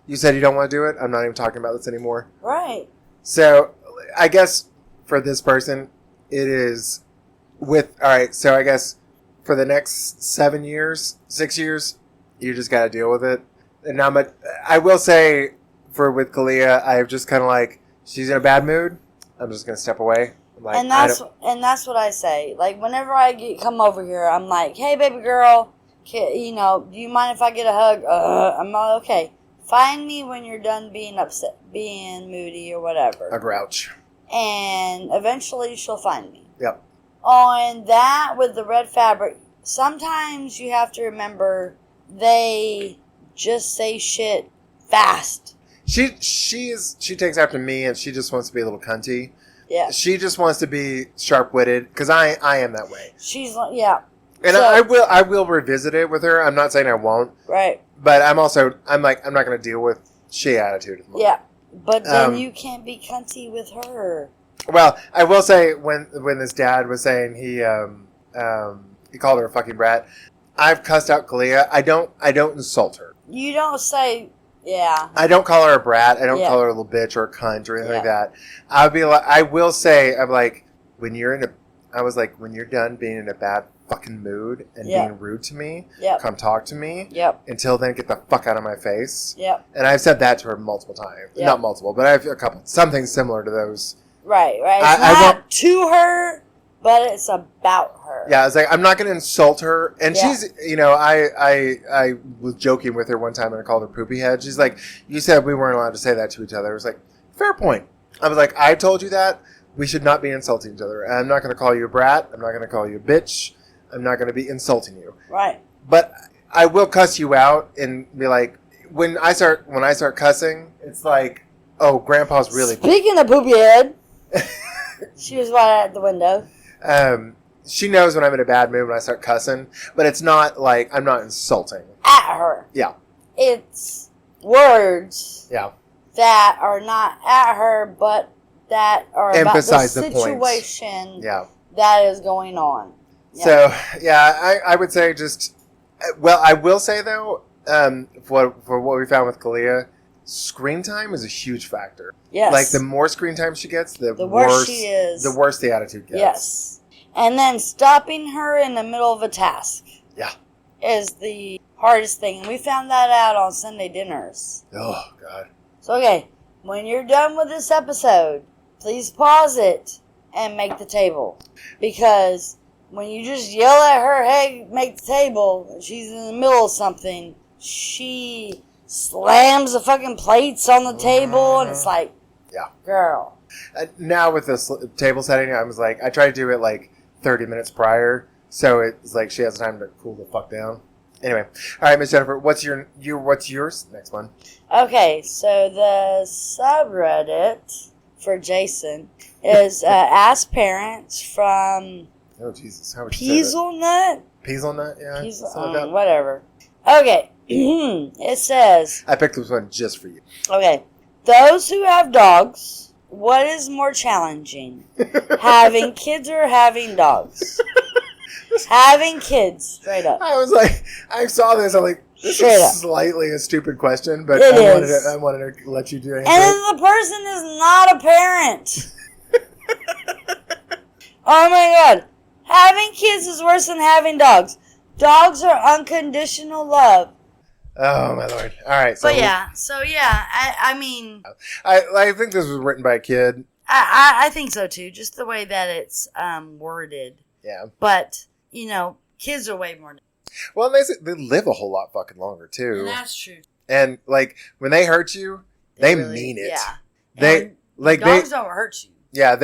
you said you don't want to do it. I'm not even talking about this anymore. Right. So I guess for this person, it is so I guess for the next 6 years, you just got to deal with it. And now I will say with Kalia, I've just kind of like, she's in a bad mood. I'm just going to step away. Like, and that's what I say. Like, whenever I come over here, I'm like, hey, baby girl, do you mind if I get a hug? I'm like, okay. Find me when you're done being upset, being moody or whatever. A grouch. And eventually she'll find me. Yep. On that, with the red fabric, sometimes you have to remember they just say shit fast. She takes after me, and she just wants to be a little cunty. Yeah. She just wants to be sharp-witted, because I am that way. She's like, yeah. And so, I will revisit it with her. I'm not saying I won't. Right. But I'm not going to deal with she attitude. Yeah. But then you can't be cunty with her. Well, I will say when this dad was saying he called her a fucking brat, I've cussed out Kalia. I don't insult her. You don't say Yeah. I don't call her a brat. I don't Yeah. call her a little bitch or a cunt or anything like that. I will say, I'm like, when you're done being in a bad fucking mood and being rude to me, come talk to me. Yep. Until then, get the fuck out of my face. Yep. And I've said that to her multiple times. Yep. Not multiple, but I have a couple. Something similar to those. Right. It's not to her, but it's about her. Yeah, I was like, I'm not going to insult her. And she's, I was joking with her one time and I called her poopy head. She's like, you said we weren't allowed to say that to each other. I was like, fair point. I was like, I told you that. We should not be insulting each other. I'm not going to call you a brat. I'm not going to call you a bitch. I'm not going to be insulting you. Right. But I will cuss you out and be like, when I start cussing, it's like, oh, Grandpa's really... Speaking of poopy head, she was right at the window. She knows when I'm in a bad mood when I start cussing, but it's not like I'm not insulting. At her. Yeah. It's words that are not at her, but that are emphasize about the situation that is going on. Yeah. So, I would say I will say though, for what we found with Kalia, screen time is a huge factor. Yes. Like the more screen time she gets, the worse she is. The worse the attitude gets. Yes. And then stopping her in the middle of a task. Yeah. Is the hardest thing. And we found that out on Sunday dinners. Oh, God. So, okay, when you're done with this episode, please pause it and make the table. Because when you just yell at her, hey, make the table, and she's in the middle of something, she slams the fucking plates on the table, and it's like, girl. Now with this table setting, I was like, I try to do it like 30 minutes prior, so it's like she has time to cool the fuck down. Anyway, all right, Miss Jennifer, what's yours next one? Okay, so the subreddit for Jason is Ask Parents from... Oh, Jesus. How would you say Peaselnut? Peaselnut, yeah. Whatever. Okay. It says... I picked this one just for you. Okay. Those who have dogs, what is more challenging? Having kids or having dogs? Having kids, straight up. I was like, I saw this, I'm like, this straight is up. Slightly a stupid question, but I wanted to let you do it. And then the person is not a parent. Oh my God. Having kids is worse than having dogs. Dogs are unconditional love. Oh my Lord! All right, I mean, I think this was written by a kid. I think so too. Just the way that it's worded. Yeah. But kids are way more. Well, they live a whole lot fucking longer too. And that's true. And like when they hurt you, they really mean it. Yeah. Dogs don't hurt you. Yeah,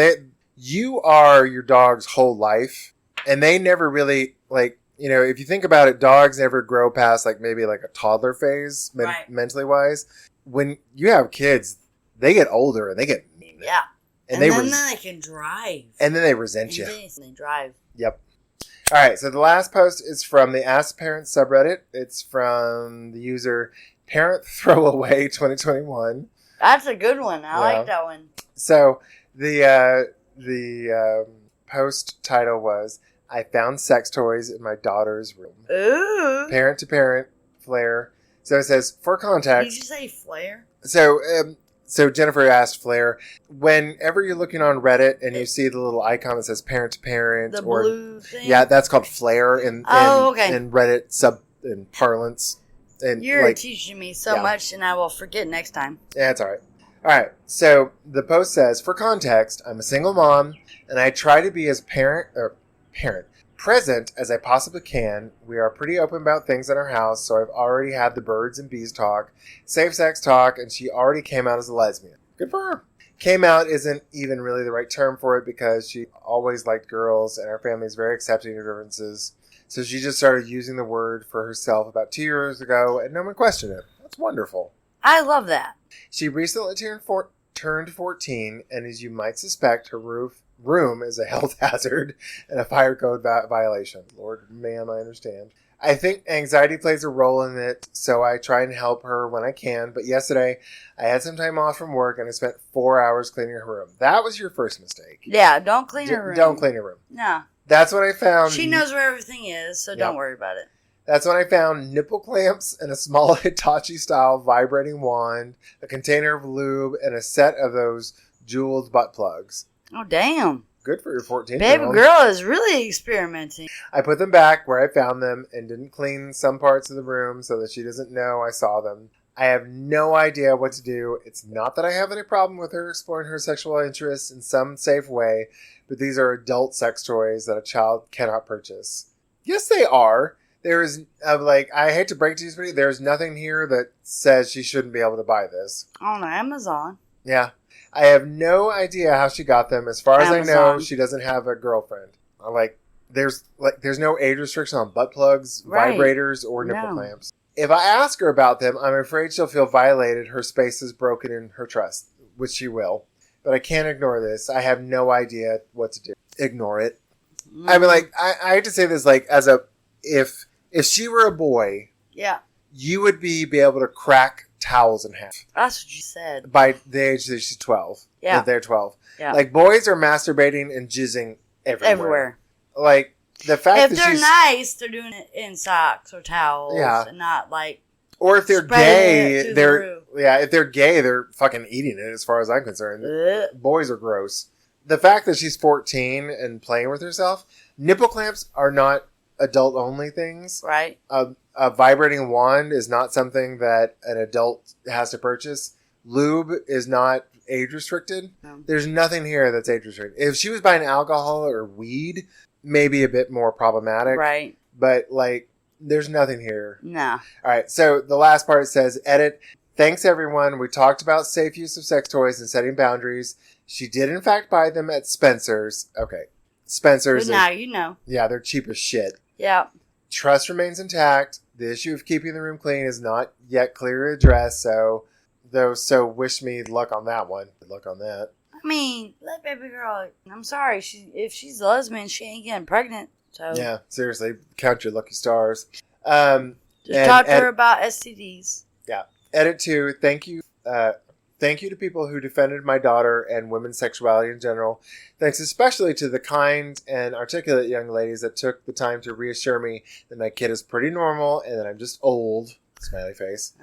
you are your dog's whole life, and they never really like. If you think about it, dogs never grow past like maybe like a toddler phase, mentally wise. When you have kids, they get older and they get mean. Yeah. And then they can drive. And then they resent you. They drive. Yep. All right. So the last post is from the Ask Parents subreddit. It's from the user Parent Throwaway 2021. That's a good one. I like that one. So the post title was, I found sex toys in my daughter's room. Ooh. Parent to parent, Flair. So it says, for context. Did you say Flair? So Jennifer asked Flair, whenever you're looking on Reddit and you see the little icon that says parent to parent. The blue thing? Yeah, that's called Flair in Reddit in parlance. And you're teaching me so much and I will forget next time. Yeah, it's all right. All right, so the post says, for context, I'm a single mom and I try to be as present as I possibly can. We are pretty open about things in our house, so I've already had the birds and bees talk, safe sex talk, and she already came out as a lesbian. Good for her. Came out isn't even really the right term for it because she always liked girls and our family is very accepting of differences. So she just started using the word for herself about 2 years ago and no one questioned it. That's wonderful. I love that. She recently turned 14 and as you might suspect, her room is a health hazard and a fire code violation. Lord, ma'am, I understand. I think anxiety plays a role in it, so I try and help her when I can. But yesterday, I had some time off from work and I spent 4 hours cleaning her room. That was your first mistake. Yeah, don't clean her room. Don't clean her room. No. That's what I found. She knows where everything is, so don't worry about it. That's when I found nipple clamps and a small Hitachi-style vibrating wand, a container of lube, and a set of those jeweled butt plugs. Oh, damn. Good for your 14-year-old. Baby girl is really experimenting. I put them back where I found them and didn't clean some parts of the room so that she doesn't know I saw them. I have no idea what to do. It's not that I have any problem with her exploring her sexual interests in some safe way, but these are adult sex toys that a child cannot purchase. Yes, they are. There is, I hate to break to you, but there's nothing here that says she shouldn't be able to buy this. On Amazon. Yeah. I have no idea how she got them. As far as Amazon. I know, she doesn't have a girlfriend. There's no age restriction on butt plugs, Right. vibrators, or nipple clamps. If I ask her about them, I'm afraid she'll feel violated. Her space is broken in her trust, which she will. But I can't ignore this. I have no idea what to do. Ignore it. I mean, I hate to say this, if she were a boy, Yeah. you would be able to crack towels in half. That's what you said. By the age that she's 12. Yeah. If they're 12. Yeah. Boys are masturbating and jizzing everywhere. The fact if that they're she's... nice, they're doing it in socks or towels. Yeah. And not Or if they're spreading gay, it through the roof. if they're gay, they're fucking eating it as far as I'm concerned. Ugh. Boys are gross. The fact that she's 14 and playing with herself, nipple clamps are not adult-only things. Right. A vibrating wand is not something that an adult has to purchase. Lube is not age-restricted. No. There's nothing here that's age-restricted. If she was buying alcohol or weed, maybe a bit more problematic. Right. But, there's nothing here. Nah. All right, so the last part says, edit, thanks everyone. We talked about safe use of sex toys and setting boundaries. She did, in fact, buy them at Spencer's. Okay. Spencer's. But now you know. Yeah, they're cheap as shit. Yeah. Trust remains intact. The issue of keeping the room clean is not yet clearly addressed, so wish me luck on that one. Good luck on that. I mean, let baby girl. I'm sorry. If she's a lesbian, she ain't getting pregnant. So Yeah, seriously, count your lucky stars. just talk to her about STDs. Yeah. Edit 2, thank you. Thank you to people who defended my daughter and women's sexuality in general. Thanks especially to the kind and articulate young ladies that took the time to reassure me that my kid is pretty normal and that I'm just old. Smiley face.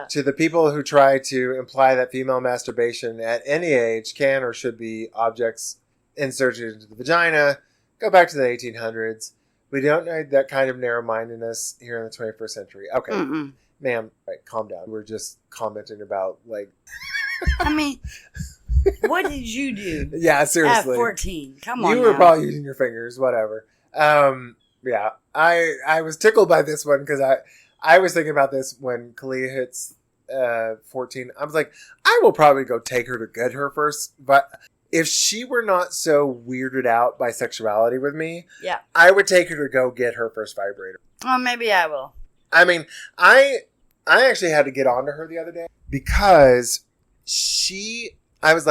To the people who try to imply that female masturbation at any age can or should be objects inserted into the vagina, go back to the 1800s. We don't need that kind of narrow-mindedness here in the 21st century. Okay. Mm-mm. Ma'am, right, calm down. We're just commenting about, I mean, what did you do? Yeah, seriously. At 14. Come on. You were now. probably using your fingers, whatever. Yeah. I was tickled by this one because I was thinking about this when Kalia hits 14. I was like, I will probably go take her to get her first. But if she were not so weirded out by sexuality with me, Yeah. I would take her to go get her first vibrator. Well, maybe I will. I mean, I actually had to get onto her the other day because she was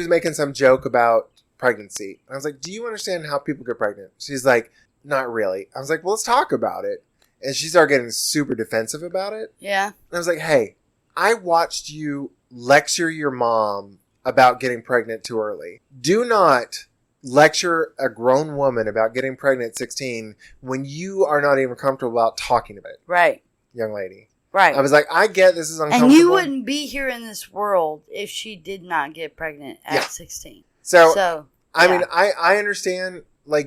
making some joke about pregnancy. I was like, do you understand how people get pregnant? She's like, not really. I was like, well, let's talk about it. And she started getting super defensive about it. Yeah. And I was like, hey, I watched you lecture your mom about getting pregnant too early. Do not lecture a grown woman about getting pregnant at 16 when you are not even comfortable about talking about it. Right. Young lady. Right. I was like, I get this is uncomfortable. And you wouldn't be here in this world if she did not get pregnant at 16. So I yeah. mean, I understand,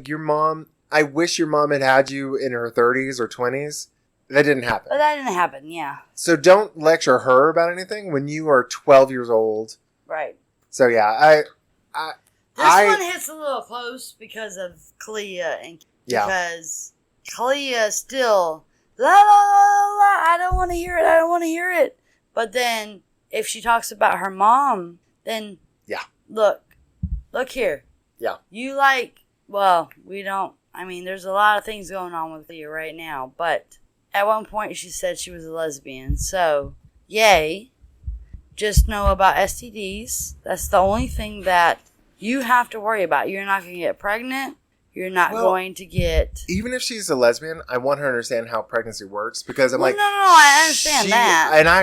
your mom, I wish your mom had you in her 30s or 20s. That didn't happen. But that didn't happen, yeah. So don't lecture her about anything when you are 12 years old. Right. So yeah, This one hits a little close because of Kalia and because Kalia still la la la la. I don't want to hear it. I don't want to hear it. But then if she talks about her mom, then look here. Yeah. You we don't. I mean, there's a lot of things going on with Kalia right now. But at one point she said she was a lesbian. So yay. Just know about STDs. That's the only thing that you have to worry about. You're not going to get pregnant. You're not going to get... Even if she's a lesbian, I want her to understand how pregnancy works because I'm No, I understand that. And I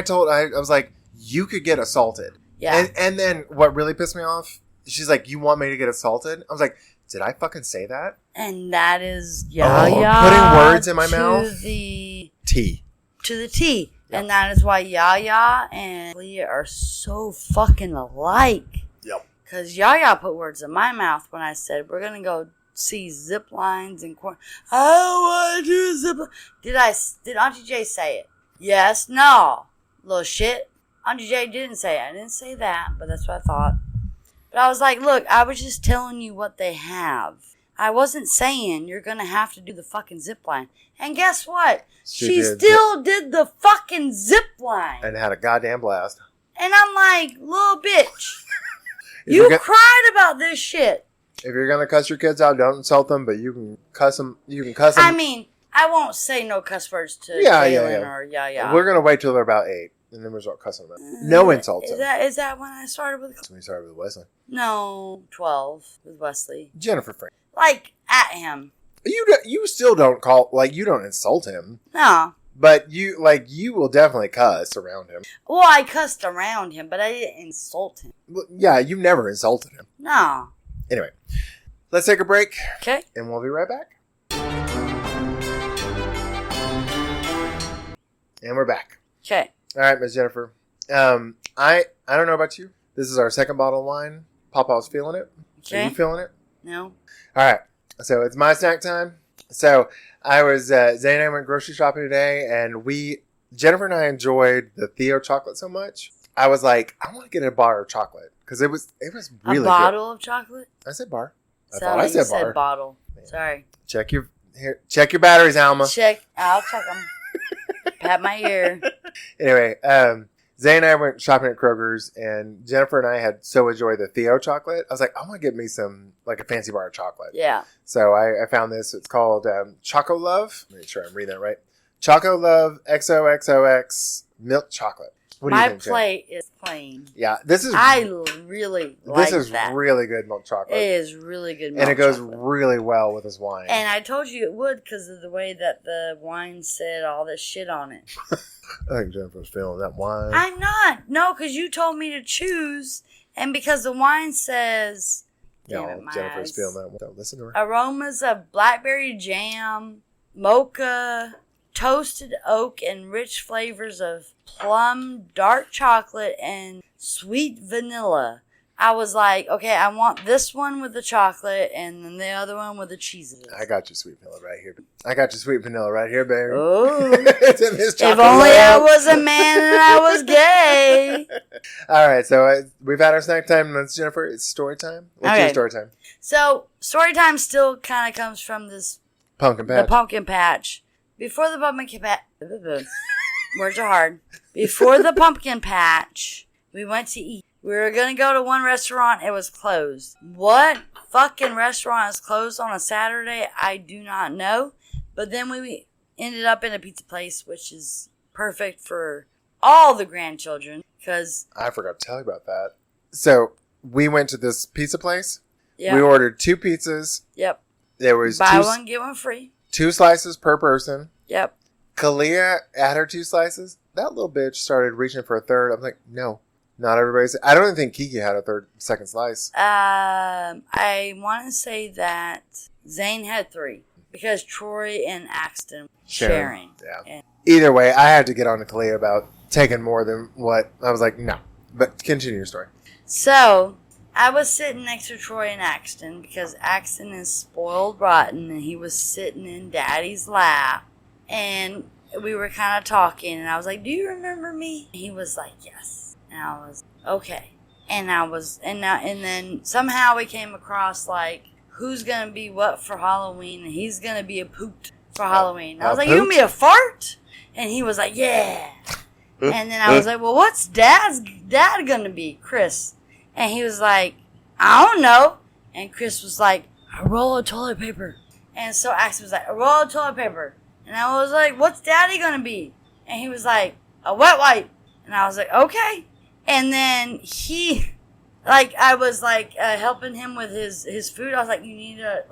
was like, you could get assaulted. Yeah. And then what really pissed me off, she's like, you want me to get assaulted? I was like, did I fucking say that? And that is Yaya. Putting words in my mouth. To the T. Yep. And that is why Yaya and Leah are so fucking alike. Yep. Because Yaya put words in my mouth when I said, we're going to go see zip lines and corn. I want to do zip lines. Did Auntie J say it? Yes. No. Little shit. Auntie J didn't say it. I didn't say that, but that's what I thought. But I was like, look, I was just telling you what they have. I wasn't saying you're going to have to do the fucking zip line. And guess what? She still did the fucking zip line. And had a goddamn blast. And I'm like, little bitch, you cried about this shit. If you're going to cuss your kids out, don't insult them, but you can cuss them. I mean, I won't say no cuss words to Jalen or Yaya. We're going to wait till they're about 8, and then we'll start cussing them out. No insults. Is that when I started with... When you started with Wesley? No, 12 with Wesley. Jennifer Frank. Like, at him. You still don't call... Like, you don't insult him. No. But you will definitely cuss around him. Well, I cussed around him, but I didn't insult him. Well, yeah, you never insulted him. No. Anyway, let's take a break. Okay. And we'll be right back. And we're back. Okay. All right, Miss Jennifer. I don't know about you. This is our second bottle of wine. Papa's feeling it. Okay. Are you feeling it? No. All right. So it's my snack time. So I was, Zane and I went grocery shopping today, and Jennifer and I enjoyed the Theo chocolate so much. I was like, I want to get a bar of chocolate because it was really good. A bottle of chocolate? I said bar. I thought I said bar. Bottle. Man. Sorry. Check your batteries, Alma. I'll check them. Pat my ear. Anyway, Zay and I went shopping at Kroger's, and Jennifer and I had so enjoyed the Theo chocolate. I was like, I want to get me some, like a fancy bar of chocolate. Yeah. So I found this. It's called Choco Love. Make sure I'm reading that right. Choco Love XOXOX milk chocolate. What do you think, plate is plain. Yeah, this is. I really like that. This is really good milk chocolate. It is really good milk chocolate. And it goes really well with this wine. And I told you it would because of the way that the wine said all this shit on it. I think Jennifer's feeling that wine. I'm not. No, because you told me to choose. And because the wine says... Jennifer's feeling that one. So listen to her. Aromas of blackberry jam, mocha... toasted oak and rich flavors of plum, dark chocolate, and sweet vanilla. I was like, okay, I want this one with the chocolate and then the other one with the cheeses. I got your sweet vanilla right here. Baby. Oh. It's in this chocolate. If only I was a man and I was gay. All right, so we've had our snack time. That's Jennifer. It's story time. What's your story time? So, story time still kind of comes from this... Pumpkin patch. The pumpkin patch. Before the pumpkin patch... Words are hard. Before the pumpkin patch, we went to eat. We were going to go to one restaurant. It was closed. What fucking restaurant is closed on a Saturday? I do not know. But then we ended up in a pizza place, which is perfect for all the grandchildren. Because I forgot to tell you about that. So, we went to this pizza place. Yep. We ordered 2 pizzas. Yep. There was Buy one, get one free. 2 slices per person. Yep. Kalia had her 2 slices. That little bitch started reaching for a third. I'm like, no, not everybody's. I don't even think Kiki had a second slice. I want to say that Zane had 3 because Troy and Axton sharing. Yeah. Either way, I had to get on to Kalia about taking more than what I was like. No, but continue your story. So I was sitting next to Troy and Axton because Axton is spoiled rotten, and he was sitting in Daddy's lap. And we were kind of talking, and I was like, do you remember me? And he was like, yes. And I was, okay. And then somehow we came across, like, who's going to be what for Halloween, and he's going to be a poot for Halloween. I was like, you going to be a fart? And he was like, yeah. And then I was like, well, what's dad going to be, Chris? And he was like, I don't know. And Chris was like, a roll of toilet paper. And so Axton was like, a roll of toilet paper. And I was like, what's Daddy going to be? And he was like, a wet wipe. And I was like, okay. And then I was helping him with his food. I was like, you need to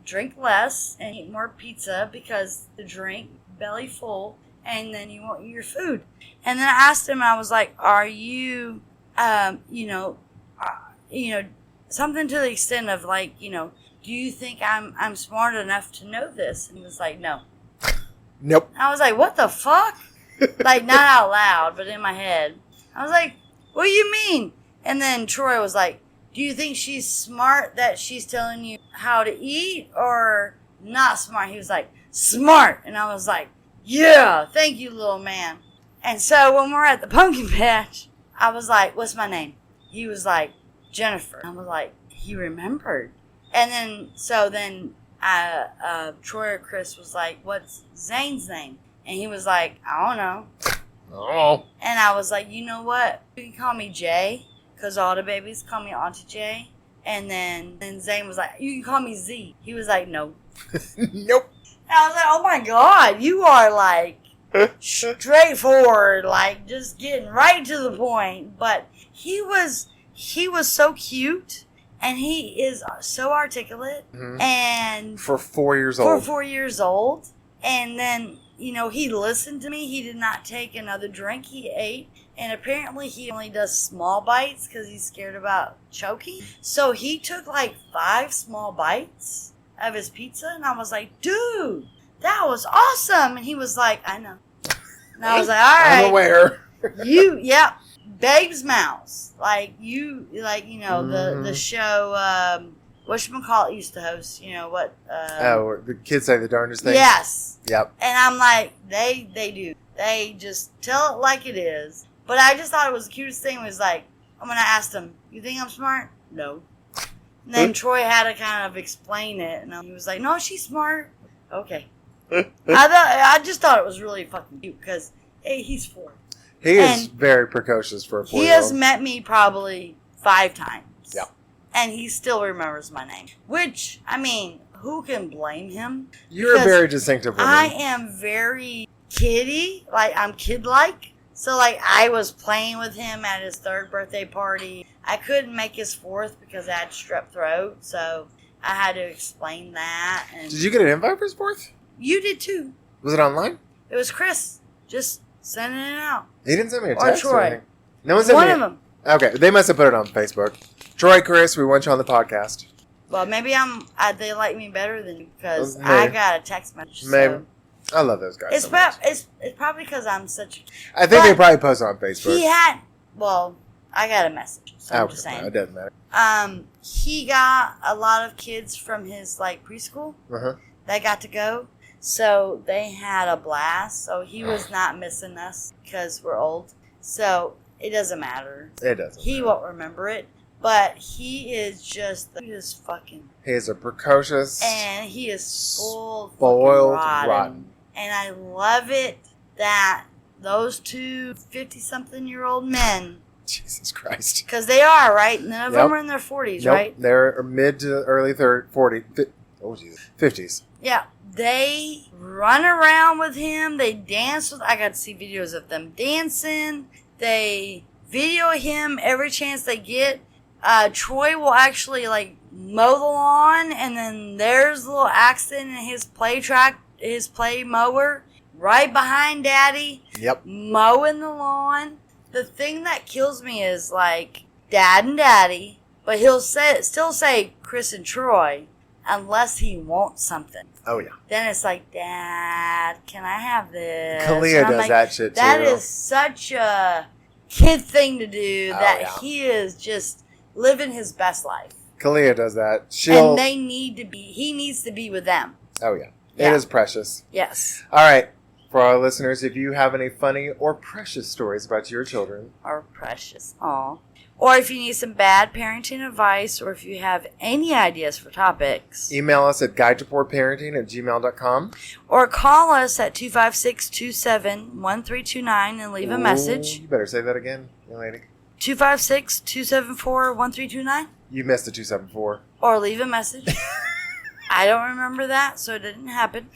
drink less and eat more pizza because the drink, belly full, and then you want your food. And then I asked him, I was like, are you, something to the extent of do you think I'm smart enough to know this? And he was like, no. Nope. I was like, what the fuck? Like, not out loud, but in my head. I was like, what do you mean? And then Troy was like, do you think she's smart that she's telling you how to eat or not smart? He was like, smart. And I was like, yeah, thank you, little man. And so when we're at the pumpkin patch, I was like, what's my name? He was like, Jennifer. I was like, he remembered. And then Troy or Chris was like, what's Zane's name? And he was like, I don't know. Oh. And I was like, you know what? You can call me Jay, because all the babies call me Auntie Jay. And then Zane was like, you can call me Z. He was like, no. Nope. And I was like, oh my God, you are like straightforward, like just getting right to the point. But he was so cute. And he is so articulate. Mm-hmm. And for 4 years old. For 4 years old. And then, he listened to me. He did not take another drink. He ate. And apparently he only does small bites because he's scared about choking. So he took like 5 small bites of his pizza. And I was like, dude, that was awesome. And he was like, I know. And I was like, all right. I'm aware. Yep. Babe's Mouse, the show, whatchamacallit used to host, the kids say the darndest things? Yes. Yep. And I'm like, they do. They just tell it like it is. But I just thought it was the cutest thing was like, when I asked him, you think I'm smart? No. And then Troy had to kind of explain it, and he was like, no, she's smart. Okay. I just thought it was really fucking cute, because, hey, he's 4. He is very precocious for a 4-year-old. He has met me probably 5 times. Yeah. And he still remembers my name. Which, I mean, who can blame him? You're a very distinctive woman. I am very kiddie. Like, I'm kid-like. So, I was playing with him at his 3rd birthday party. I couldn't make his 4th because I had strep throat. So, I had to explain that. And did you get an invite for his 4th? You did, too. Was it online? It was Chris. Just sending it out. He didn't send me a text. Or Troy. anything. No one sent One me of them. Okay, they must have put it on Facebook. Troy, Chris, we want you on the podcast. Well, maybe they like me better than you because I got a text message. Maybe. So. I love those guys. It's probably because I'm such. I think they probably post on Facebook. I got a message. So I'm just saying. It doesn't matter. He got a lot of kids from his preschool that got to go. So they had a blast. So he was not missing us because we're old. So it doesn't matter. It doesn't. He won't remember it. But he is just the cutest fucking. He is a precocious. And he is spoiled rotten. And I love it that those 2 50-something-year-old men. Jesus Christ. Because they are, right? None of them are in their 40s, right? They're mid to early 50s. Yeah. They run around with him. They dance with. I got to see videos of them dancing. They video him every chance they get. Troy will actually mow the lawn, and then there's a little accident in his play mower, right behind Daddy. Yep. Mowing the lawn. The thing that kills me is Dad and Daddy, but he'll still say Chris and Troy. Unless he wants something. Oh, yeah. Then it's like, Dad, can I have this? Kalia does that shit, too. That is such a kid thing to do he is just living his best life. Kalia does that. And he needs to be with them. Oh, yeah. It is precious. Yes. All right. For our listeners, if you have any funny or precious stories about your children. Or precious. Aw. Or if you need some bad parenting advice, or if you have any ideas for topics. Email us at guidetopoorparenting@gmail.com. Or call us at 256-27-1329 and leave a message. You better say that again, young lady. 256-274-1329. You missed the 274. Or leave a message. I don't remember that, so it didn't happen.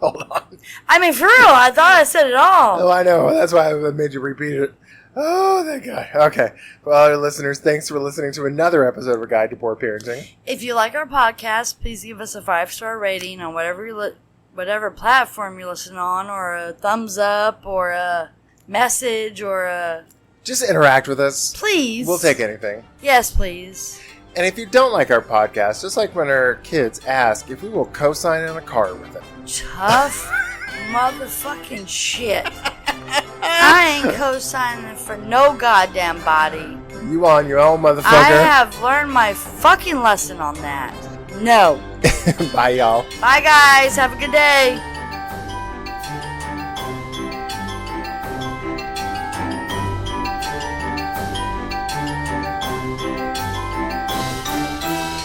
Hold on. I mean, for real, I thought I said it all. Oh, I know. That's why I made you repeat it. Oh, that guy. Okay. For all our listeners, thanks for listening to another episode of A Guide to Poor Parenting. If you like our podcast, please give us a 5-star rating on whatever platform you listen on, or a thumbs up, or a message, or a just interact with us. Please. We'll take anything. Yes, please. And if you don't like our podcast, just like when our kids ask if we will co-sign in a car with them. Tough motherfucking shit. I ain't co-signing for no goddamn body. You on your own, motherfucker. I have learned my fucking lesson on that. No. Bye, y'all. Bye, guys. Have a good day.